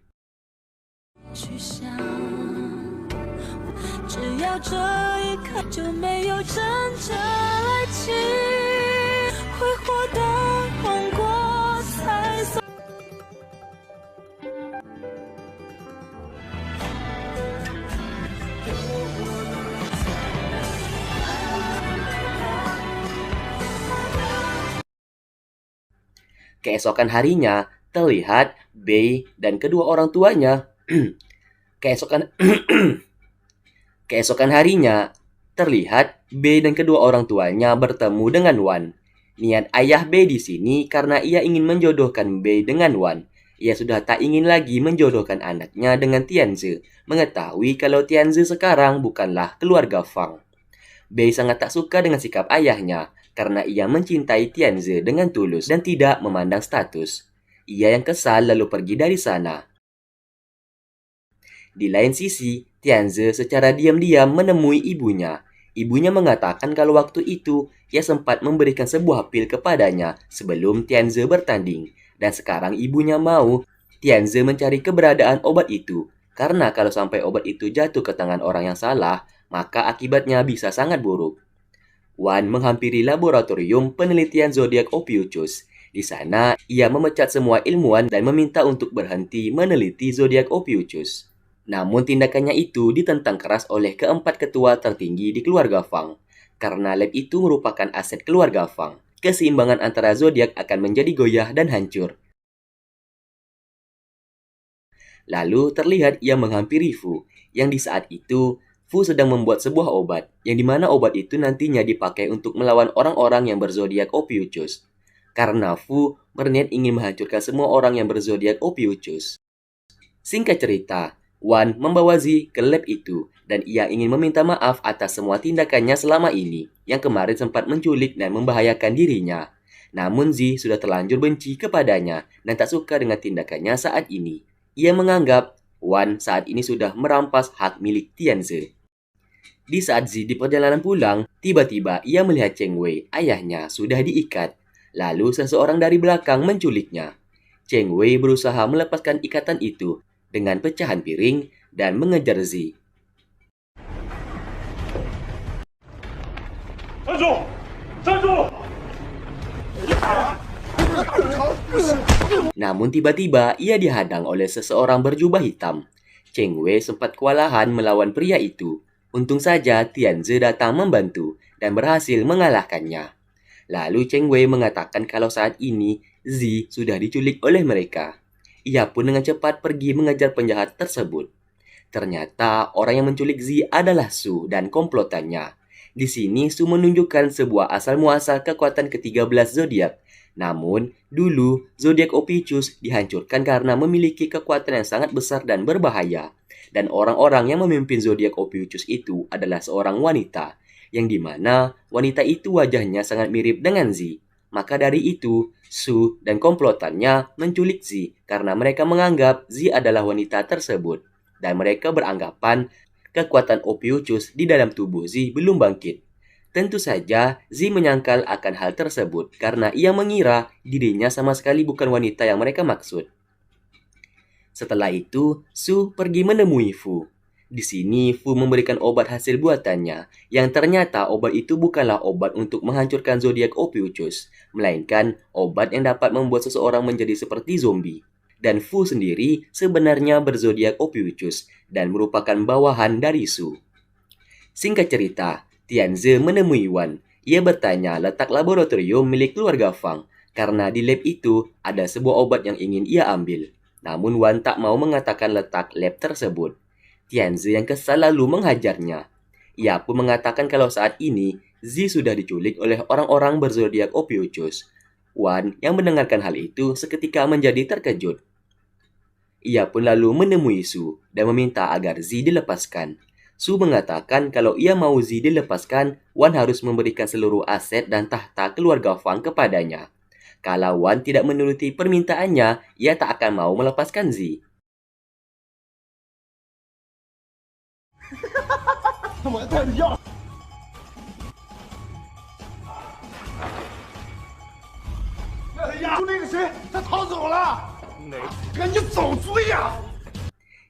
[SPEAKER 1] Keesokan harinya, terlihat Bei dan kedua orang tuanya. Keesokan harinya, terlihat Bei dan kedua orang tuanya bertemu dengan Wan. Niat ayah Bei di sini karena ia ingin menjodohkan Bei dengan Wan. Ia sudah tak ingin lagi menjodohkan anaknya dengan Tianze, mengetahui kalau Tianze sekarang bukanlah keluarga Fang. Bei sangat tak suka dengan sikap ayahnya, karena ia mencintai Tianze dengan tulus dan tidak memandang status. Ia yang kesal lalu pergi dari sana. Di lain sisi, Tianze secara diam-diam menemui ibunya. Ibunya mengatakan kalau waktu itu ia sempat memberikan sebuah pil kepadanya sebelum Tianze bertanding. Dan sekarang ibunya mau Tianze mencari keberadaan obat itu. Karena kalau sampai obat itu jatuh ke tangan orang yang salah, maka akibatnya bisa sangat buruk. Wan menghampiri laboratorium penelitian zodiak Ophiuchus. Di sana, ia memecat semua ilmuwan dan meminta untuk berhenti meneliti zodiak Ophiuchus. Namun tindakannya itu ditentang keras oleh keempat ketua tertinggi di keluarga Fang. Karena lab itu merupakan aset keluarga Fang, keseimbangan antara zodiak akan menjadi goyah dan hancur. Lalu terlihat ia menghampiri Fu, yang di saat itu Fu sedang membuat sebuah obat, yang dimana obat itu nantinya dipakai untuk melawan orang-orang yang berzodiak Ophiuchus. Karena Fu berniat ingin menghancurkan semua orang yang berzodiak Ophiuchus. Singkat cerita, Wan membawa Zi ke lab itu, dan ia ingin meminta maaf atas semua tindakannya selama ini, yang kemarin sempat menculik dan membahayakan dirinya. Namun Zi sudah terlanjur benci kepadanya, dan tak suka dengan tindakannya saat ini. Ia menganggap Wan saat ini sudah merampas hak milik Tianze. Di saat Zi di perjalanan pulang, tiba-tiba ia melihat Cheng Wei, ayahnya, sudah diikat. Lalu seseorang dari belakang menculiknya. Cheng Wei berusaha melepaskan ikatan itu dengan pecahan piring dan mengejar Zi. Namun tiba-tiba ia dihadang oleh seseorang berjubah hitam. Cheng Wei sempat kewalahan melawan pria itu. Untung saja Tianze datang membantu dan berhasil mengalahkannya. Lalu Cheng Wei mengatakan kalau saat ini Zi sudah diculik oleh mereka. Ia pun dengan cepat pergi mengejar penjahat tersebut. Ternyata orang yang menculik Zi adalah Su dan komplotannya. Di sini Su menunjukkan sebuah asal-muasal kekuatan ke-13 zodiak. Namun, dulu zodiak Ophiuchus dihancurkan karena memiliki kekuatan yang sangat besar dan berbahaya. Dan orang-orang yang memimpin zodiak Ophiuchus itu adalah seorang wanita, yang dimana wanita itu wajahnya sangat mirip dengan Zi. Maka dari itu, Su dan komplotannya menculik Zi karena mereka menganggap Zi adalah wanita tersebut. Dan mereka beranggapan kekuatan Ophiuchus di dalam tubuh Zi belum bangkit. Tentu saja, Zi menyangkal akan hal tersebut karena ia mengira dirinya sama sekali bukan wanita yang mereka maksud. Setelah itu, Su pergi menemui Fu. Di sini, Fu memberikan obat hasil buatannya, yang ternyata obat itu bukanlah obat untuk menghancurkan zodiak Ophiuchus, melainkan obat yang dapat membuat seseorang menjadi seperti zombie. Dan Fu sendiri sebenarnya berzodiak Ophiuchus dan merupakan bawahan dari Su. Singkat cerita, Tianze menemui Wan. Ia bertanya letak laboratorium milik keluarga Fang, karena di lab itu ada sebuah obat yang ingin ia ambil. Namun Wan tak mau mengatakan letak lab tersebut. Tianze yang kesal lalu menghajarnya. Ia pun mengatakan kalau saat ini Zi sudah diculik oleh orang-orang berzodiak Ophiuchus. Wan yang mendengarkan hal itu seketika menjadi terkejut. Ia pun lalu menemui Su dan meminta agar Zi dilepaskan. Su mengatakan kalau ia mau Zi dilepaskan, Wan harus memberikan seluruh aset dan tahta keluarga Fang kepadanya. Kalau Wan tidak menuruti permintaannya, ia tak akan mau melepaskan Zi.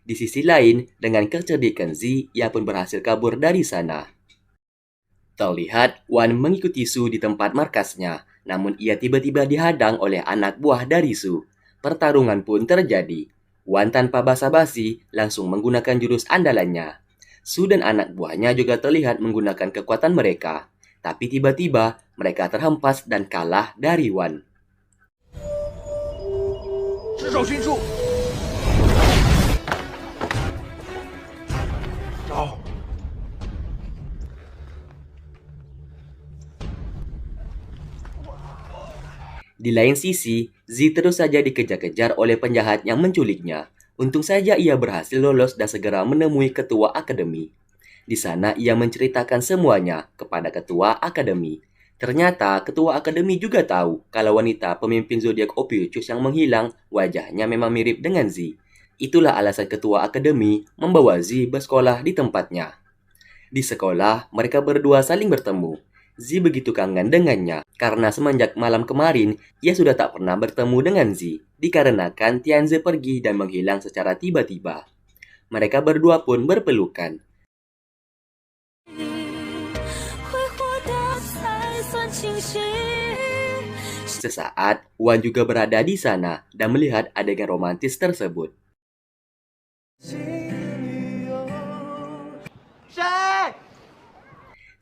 [SPEAKER 1] Di sisi lain, dengan kecerdikan Zi, ia pun berhasil kabur dari sana. Terlihat, Wan mengikuti Su di tempat markasnya, namun ia tiba-tiba dihadang oleh anak buah dari Su. Pertarungan pun terjadi. Wan tanpa basa-basi langsung menggunakan jurus andalannya. Su dan anak buahnya juga terlihat menggunakan kekuatan mereka. Tapi tiba-tiba mereka terhempas dan kalah dari Wan. Di lain sisi, Zi terus saja dikejar-kejar oleh penjahat yang menculiknya. Untung saja ia berhasil lolos dan segera menemui ketua akademi. Di sana ia menceritakan semuanya kepada ketua akademi. Ternyata ketua akademi juga tahu kalau wanita pemimpin zodiak Ophiuchus yang menghilang wajahnya memang mirip dengan Zi. Itulah alasan ketua akademi membawa Zi bersekolah di tempatnya. Di sekolah, mereka berdua saling bertemu. Zi begitu kangen dengannya karena semenjak malam kemarin ia sudah tak pernah bertemu dengan Zi dikarenakan Tianze pergi dan menghilang secara tiba-tiba. Mereka berdua pun berpelukan. Sesaat, Wan juga berada di sana dan melihat adegan romantis tersebut.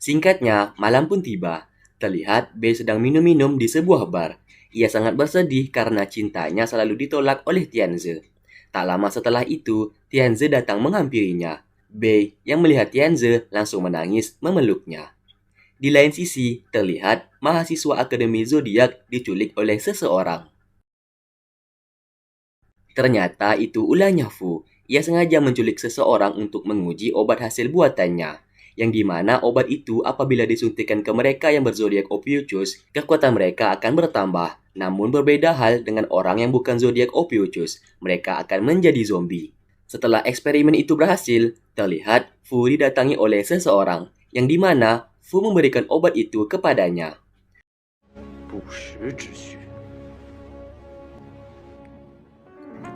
[SPEAKER 1] Singkatnya, malam pun tiba. Terlihat Bei sedang minum-minum di sebuah bar. Ia sangat bersedih karena cintanya selalu ditolak oleh Tianze. Tak lama setelah itu, Tianze datang menghampirinya. Bei yang melihat Tianze langsung menangis memeluknya. Di lain sisi, terlihat mahasiswa Akademi Zodiak diculik oleh seseorang. Ternyata itu ulahnya Fu. Ia sengaja menculik seseorang untuk menguji obat hasil buatannya, yang dimana obat itu apabila disuntikkan ke mereka yang berzodiak Ophiuchus, kekuatan mereka akan bertambah. Namun berbeda hal dengan orang yang bukan zodiak Ophiuchus, mereka akan menjadi zombie. Setelah eksperimen itu berhasil, terlihat Fu didatangi oleh seseorang, yang dimana Fu memberikan obat itu kepadanya.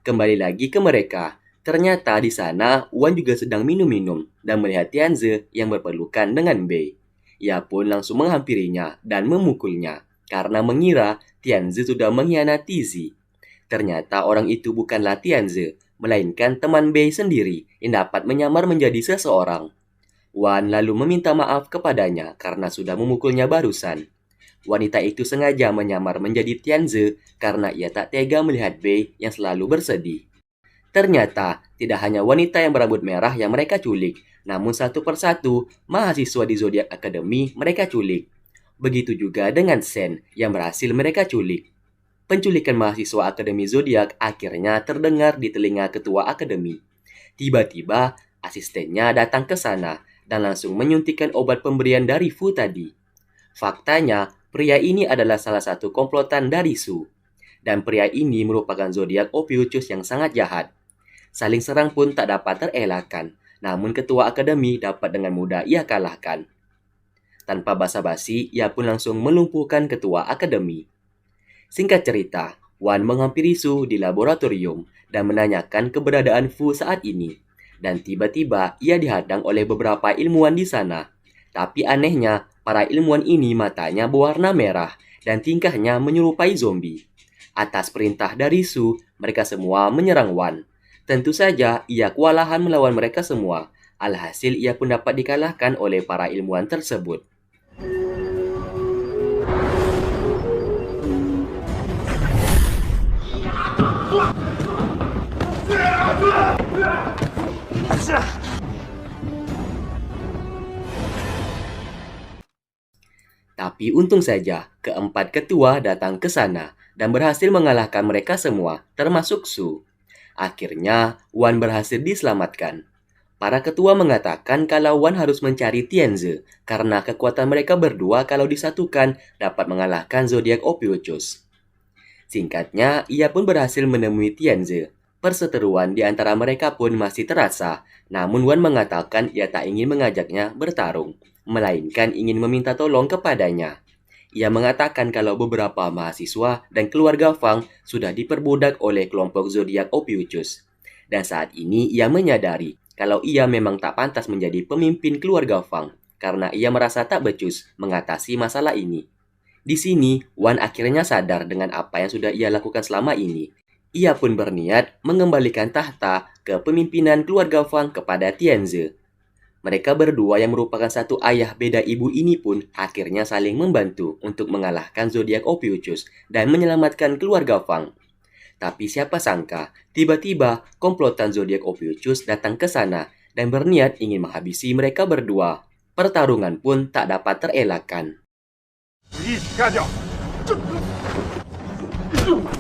[SPEAKER 1] Kembali lagi ke mereka. Ternyata di sana Wan juga sedang minum-minum dan melihat Tianze yang berpelukan dengan Bei. Ia pun langsung menghampirinya dan memukulnya karena mengira Tianze sudah mengkhianati Zi. Ternyata orang itu bukanlah Tianze, melainkan teman Bei sendiri yang dapat menyamar menjadi seseorang. Wan lalu meminta maaf kepadanya karena sudah memukulnya barusan. Wanita itu sengaja menyamar menjadi Tianze karena ia tak tega melihat Bei yang selalu bersedih. Ternyata, tidak hanya wanita yang berambut merah yang mereka culik, namun satu persatu mahasiswa di Zodiac Academy mereka culik. Begitu juga dengan Sen yang berhasil mereka culik. Penculikan mahasiswa Akademi Zodiac akhirnya terdengar di telinga ketua akademi. Tiba-tiba, asistennya datang ke sana dan langsung menyuntikkan obat pemberian dari Fu tadi. Faktanya, pria ini adalah salah satu komplotan dari Su. Dan pria ini merupakan zodiak Ophiuchus yang sangat jahat. Saling serang pun tak dapat terelakkan, namun ketua akademi dapat dengan mudah ia kalahkan. Tanpa basa-basi, ia pun langsung melumpuhkan ketua akademi. Singkat cerita, Wan menghampiri Su di laboratorium dan menanyakan keberadaan Fu saat ini. Dan tiba-tiba ia dihadang oleh beberapa ilmuwan di sana. Tapi anehnya, para ilmuwan ini matanya berwarna merah dan tingkahnya menyerupai zombie. Atas perintah dari Su, mereka semua menyerang Wan. Tentu saja ia kewalahan melawan mereka semua. Alhasil ia pun dapat dikalahkan oleh para ilmuwan tersebut. Tapi untung saja, keempat ketua datang ke sana dan berhasil mengalahkan mereka semua, termasuk Su. Akhirnya, Wan berhasil diselamatkan. Para ketua mengatakan kalau Wan harus mencari Tianze, karena kekuatan mereka berdua kalau disatukan dapat mengalahkan zodiak Ophiuchus. Singkatnya, ia pun berhasil menemui Tianze. Perseteruan di antara mereka pun masih terasa, namun Wan mengatakan ia tak ingin mengajaknya bertarung, melainkan ingin meminta tolong kepadanya. Ia mengatakan kalau beberapa mahasiswa dan keluarga Fang sudah diperbudak oleh kelompok zodiak Ophiuchus. Dan saat ini ia menyadari kalau ia memang tak pantas menjadi pemimpin keluarga Fang karena ia merasa tak becus mengatasi masalah ini. Di sini, Wan akhirnya sadar dengan apa yang sudah ia lakukan selama ini. Ia pun berniat mengembalikan tahta kepemimpinan keluarga Fang kepada Tianze. Mereka berdua yang merupakan satu ayah beda ibu ini pun akhirnya saling membantu untuk mengalahkan zodiak Ophiuchus dan menyelamatkan keluarga Fang. Tapi siapa sangka, tiba-tiba komplotan zodiak Ophiuchus datang ke sana dan berniat ingin menghabisi mereka berdua. Pertarungan pun tak dapat terelakkan.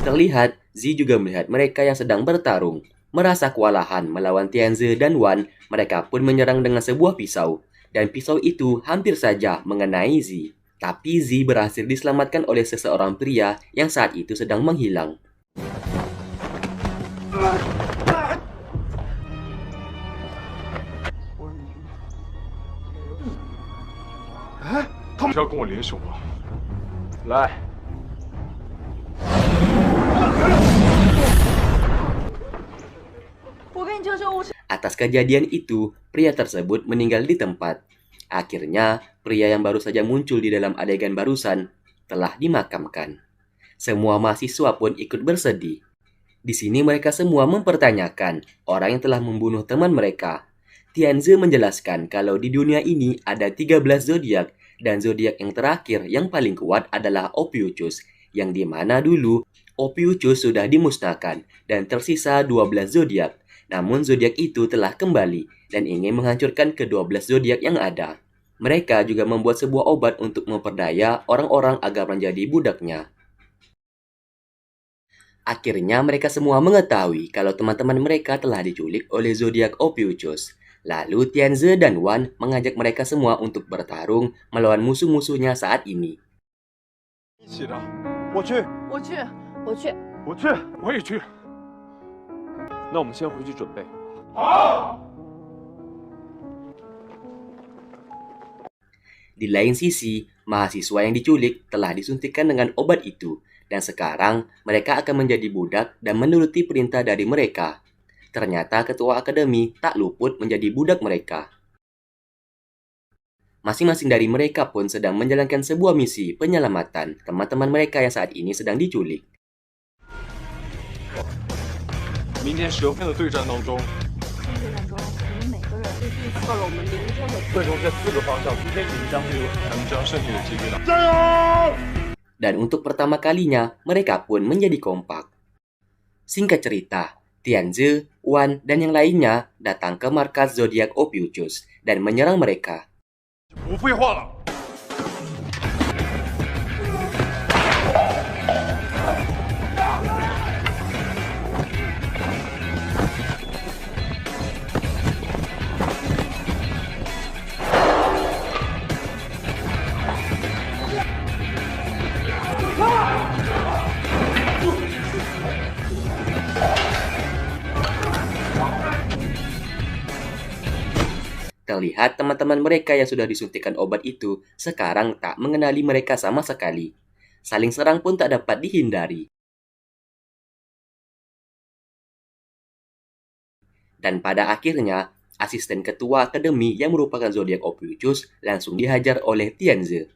[SPEAKER 1] Terlihat, Zi juga melihat mereka yang sedang bertarung. Merasa kewalahan melawan Tianze dan Wan, mereka pun menyerang dengan sebuah pisau. Dan pisau itu hampir saja mengenai Zi. Tapi Zi berhasil diselamatkan oleh seseorang pria yang saat itu sedang menghilang. Atas kejadian itu, pria tersebut meninggal di tempat. Akhirnya, pria yang baru saja muncul di dalam adegan barusan telah dimakamkan. Semua mahasiswa pun ikut bersedih. Di sini mereka semua mempertanyakan orang yang telah membunuh teman mereka. Tianzi menjelaskan kalau di dunia ini ada 13 zodiak dan zodiak yang terakhir yang paling kuat adalah Ophiuchus, yang dimana dulu Ophiuchus sudah dimusnahkan dan tersisa 12 zodiak. Namun zodiak itu telah kembali dan ingin menghancurkan ke-12 zodiak yang ada. Mereka juga membuat sebuah obat untuk memperdaya orang-orang agar menjadi budaknya. Akhirnya mereka semua mengetahui kalau teman-teman mereka telah diculik oleh zodiak Ophiuchus. Lalu Tianzi dan Wan mengajak mereka semua untuk bertarung melawan musuh-musuhnya saat ini.
[SPEAKER 7] 一起的，我去，
[SPEAKER 2] 我去，我去。
[SPEAKER 7] 我去，
[SPEAKER 3] 我也去。
[SPEAKER 7] 那我们先回去准备。
[SPEAKER 1] Di lain sisi, mahasiswa yang diculik telah disuntikkan dengan obat itu, dan sekarang mereka akan menjadi budak dan menuruti perintah dari mereka. Ternyata ketua akademi tak luput menjadi budak mereka. Masing-masing dari mereka pun sedang menjalankan sebuah misi penyelamatan teman-teman mereka yang saat ini sedang diculik.
[SPEAKER 7] 明天蛇片的对战当中，
[SPEAKER 2] 对战中，我们每个人都预测了我们明天的。
[SPEAKER 7] 最终这4个方向今天赢将会有咱们胜利的几率大。
[SPEAKER 1] Dan untuk pertama kalinya, mereka pun menjadi kompak. Singkat cerita, Tianzi, Wan, dan yang lainnya datang ke markas zodiak Ophiuchus dan menyerang mereka.
[SPEAKER 7] 不废话了。
[SPEAKER 1] Terlihat teman-teman mereka yang sudah disuntikan obat itu sekarang tak mengenali mereka sama sekali. Saling serang pun tak dapat dihindari. Dan pada akhirnya, asisten ketua akademi yang merupakan zodiak Ophiuchus langsung dihajar oleh Tianzi.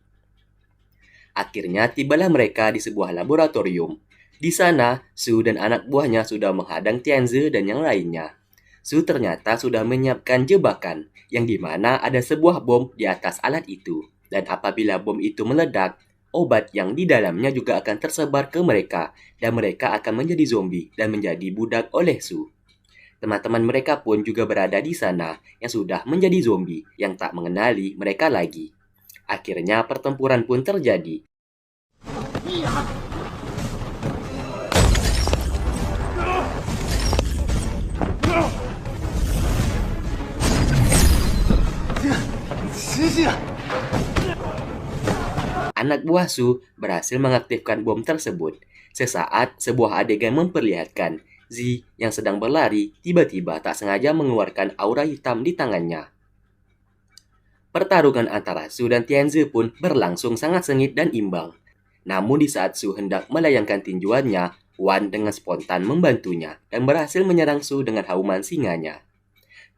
[SPEAKER 1] Akhirnya tibalah mereka di sebuah laboratorium. Di sana, Su dan anak buahnya sudah menghadang Tianzi dan yang lainnya. Su ternyata sudah menyiapkan jebakan, yang dimana ada sebuah bom di atas alat itu. Dan apabila bom itu meledak, obat yang di dalamnya juga akan tersebar ke mereka, dan mereka akan menjadi zombie dan menjadi budak oleh Su. Teman-teman mereka pun juga berada di sana, yang sudah menjadi zombie, yang tak mengenali mereka lagi. Akhirnya pertempuran pun terjadi. Anak buah Su berhasil mengaktifkan bom tersebut. Sesaat, sebuah adegan memperlihatkan Zi yang sedang berlari tiba-tiba tak sengaja mengeluarkan aura hitam di tangannya. Pertarungan antara Su dan Tianzi pun berlangsung sangat sengit dan imbang. Namun di saat Su hendak melayangkan tinjuannya, Wan dengan spontan membantunya dan berhasil menyerang Su dengan hauman singanya.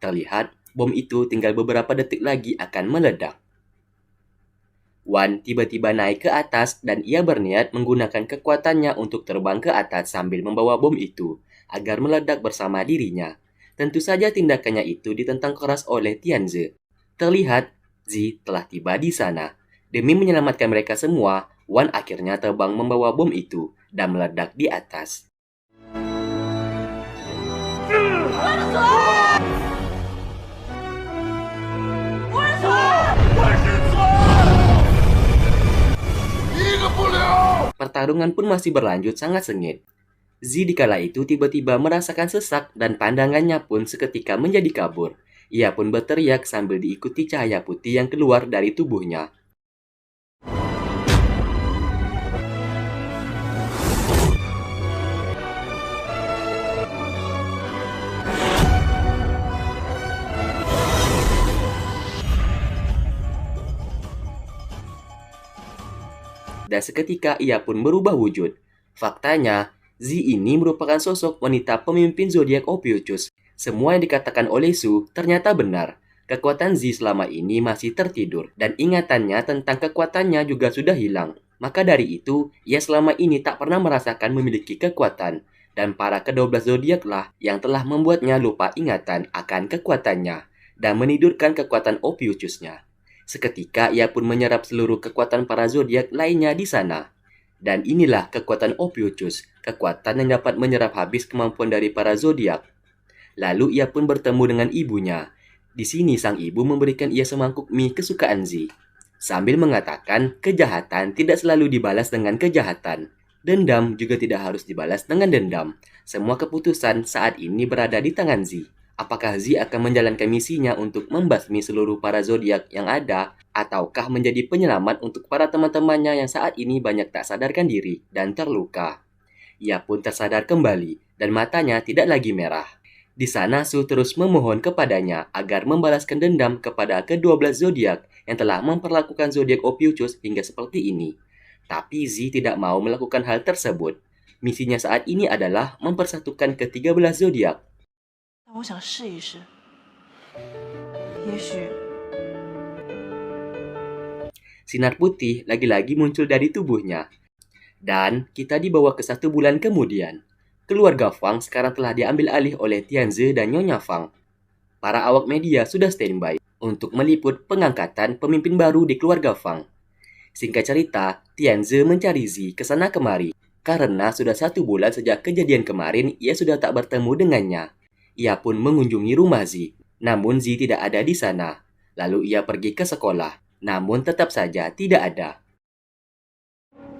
[SPEAKER 1] Terlihat bom itu tinggal beberapa detik lagi akan meledak. Wan tiba-tiba naik ke atas dan ia berniat menggunakan kekuatannya untuk terbang ke atas sambil membawa bom itu agar meledak bersama dirinya. Tentu saja tindakannya itu ditentang keras oleh Tianzi. Terlihat Zi telah tiba di sana. Demi menyelamatkan mereka semua, Wan akhirnya terbang membawa bom itu dan meledak di atas. Pertarungan pun masih berlanjut sangat sengit. Zi di kala itu tiba-tiba merasakan sesak dan pandangannya pun seketika menjadi kabur. Ia pun berteriak sambil diikuti cahaya putih yang keluar dari tubuhnya. Dan seketika ia pun berubah wujud. Faktanya, Zi ini merupakan sosok wanita pemimpin zodiak Ophiuchus. Semua yang dikatakan oleh Su ternyata benar. Kekuatan Zi selama ini masih tertidur dan ingatannya tentang kekuatannya juga sudah hilang. Maka dari itu, ia selama ini tak pernah merasakan memiliki kekuatan, dan para ke-12 zodiaklah yang telah membuatnya lupa ingatan akan kekuatannya dan menidurkan kekuatan Ophiuchusnya. Seketika ia pun menyerap seluruh kekuatan para zodiak lainnya di sana. Dan inilah kekuatan Ophiuchus, kekuatan yang dapat menyerap habis kemampuan dari para zodiak. Lalu ia pun bertemu dengan ibunya. Di sini sang ibu memberikan ia semangkuk mie kesukaan Zi, sambil mengatakan kejahatan tidak selalu dibalas dengan kejahatan. Dendam juga tidak harus dibalas dengan dendam. Semua keputusan saat ini berada di tangan Zi. Apakah Zi akan menjalankan misinya untuk membasmi seluruh para zodiak yang ada, ataukah menjadi penyelamat untuk para teman-temannya yang saat ini banyak tak sadarkan diri dan terluka? Ia pun tersadar kembali dan matanya tidak lagi merah. Di sana Su terus memohon kepadanya agar membalaskan dendam kepada ke-12 zodiak yang telah memperlakukan zodiak Ophiuchus hingga seperti ini. Tapi Zi tidak mau melakukan hal tersebut. Misinya saat ini adalah mempersatukan ke-13 zodiak.
[SPEAKER 8] 我想试一试，也许
[SPEAKER 1] Sinar putih lagi-lagi muncul dari tubuhnya. Dan kita dibawa ke 1 bulan kemudian. Keluarga Fang sekarang telah diambil alih oleh Tianze dan Nyonya Fang. Para awak media sudah standby untuk meliput pengangkatan pemimpin baru di keluarga Fang. Singkat cerita, Tianze mencari Zi ke sana kemari. Karena sudah 1 bulan sejak kejadian kemarin, ia sudah tak bertemu dengannya. Ia pun mengunjungi rumah Zi, namun Zi tidak ada di sana. Lalu ia pergi ke sekolah, namun tetap saja tidak ada.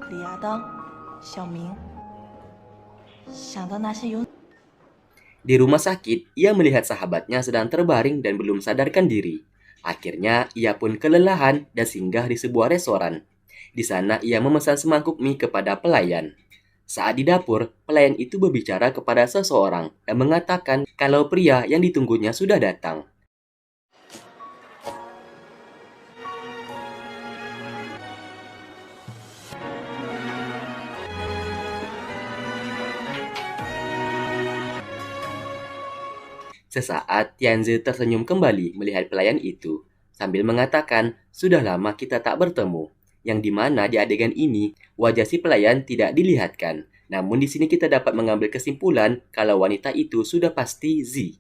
[SPEAKER 8] 李亚当、小明，想到那些有
[SPEAKER 1] Di rumah sakit, ia melihat sahabatnya sedang terbaring dan belum sadarkan diri. Akhirnya, ia pun kelelahan dan singgah di sebuah restoran. Di sana, ia memesan semangkuk mie kepada pelayan. Saat di dapur, pelayan itu berbicara kepada seseorang dan mengatakan kalau pria yang ditunggunya sudah datang. Sesaat, Tianze tersenyum kembali melihat pelayan itu, sambil mengatakan, sudah lama kita tak bertemu. Yang dimana di adegan ini, wajah si pelayan tidak dilihatkan. Namun di sini kita dapat mengambil kesimpulan kalau wanita itu sudah pasti Zi.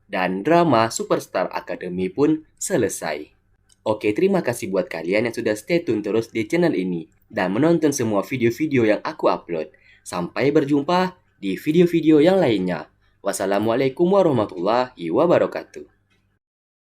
[SPEAKER 1] Dan drama Superstar Academy pun selesai. Oke, terima kasih buat kalian yang sudah stay tune terus di channel ini dan menonton semua video-video yang aku upload. Sampai berjumpa di video-video yang lainnya. Wassalamualaikum warahmatullahi wabarakatuh.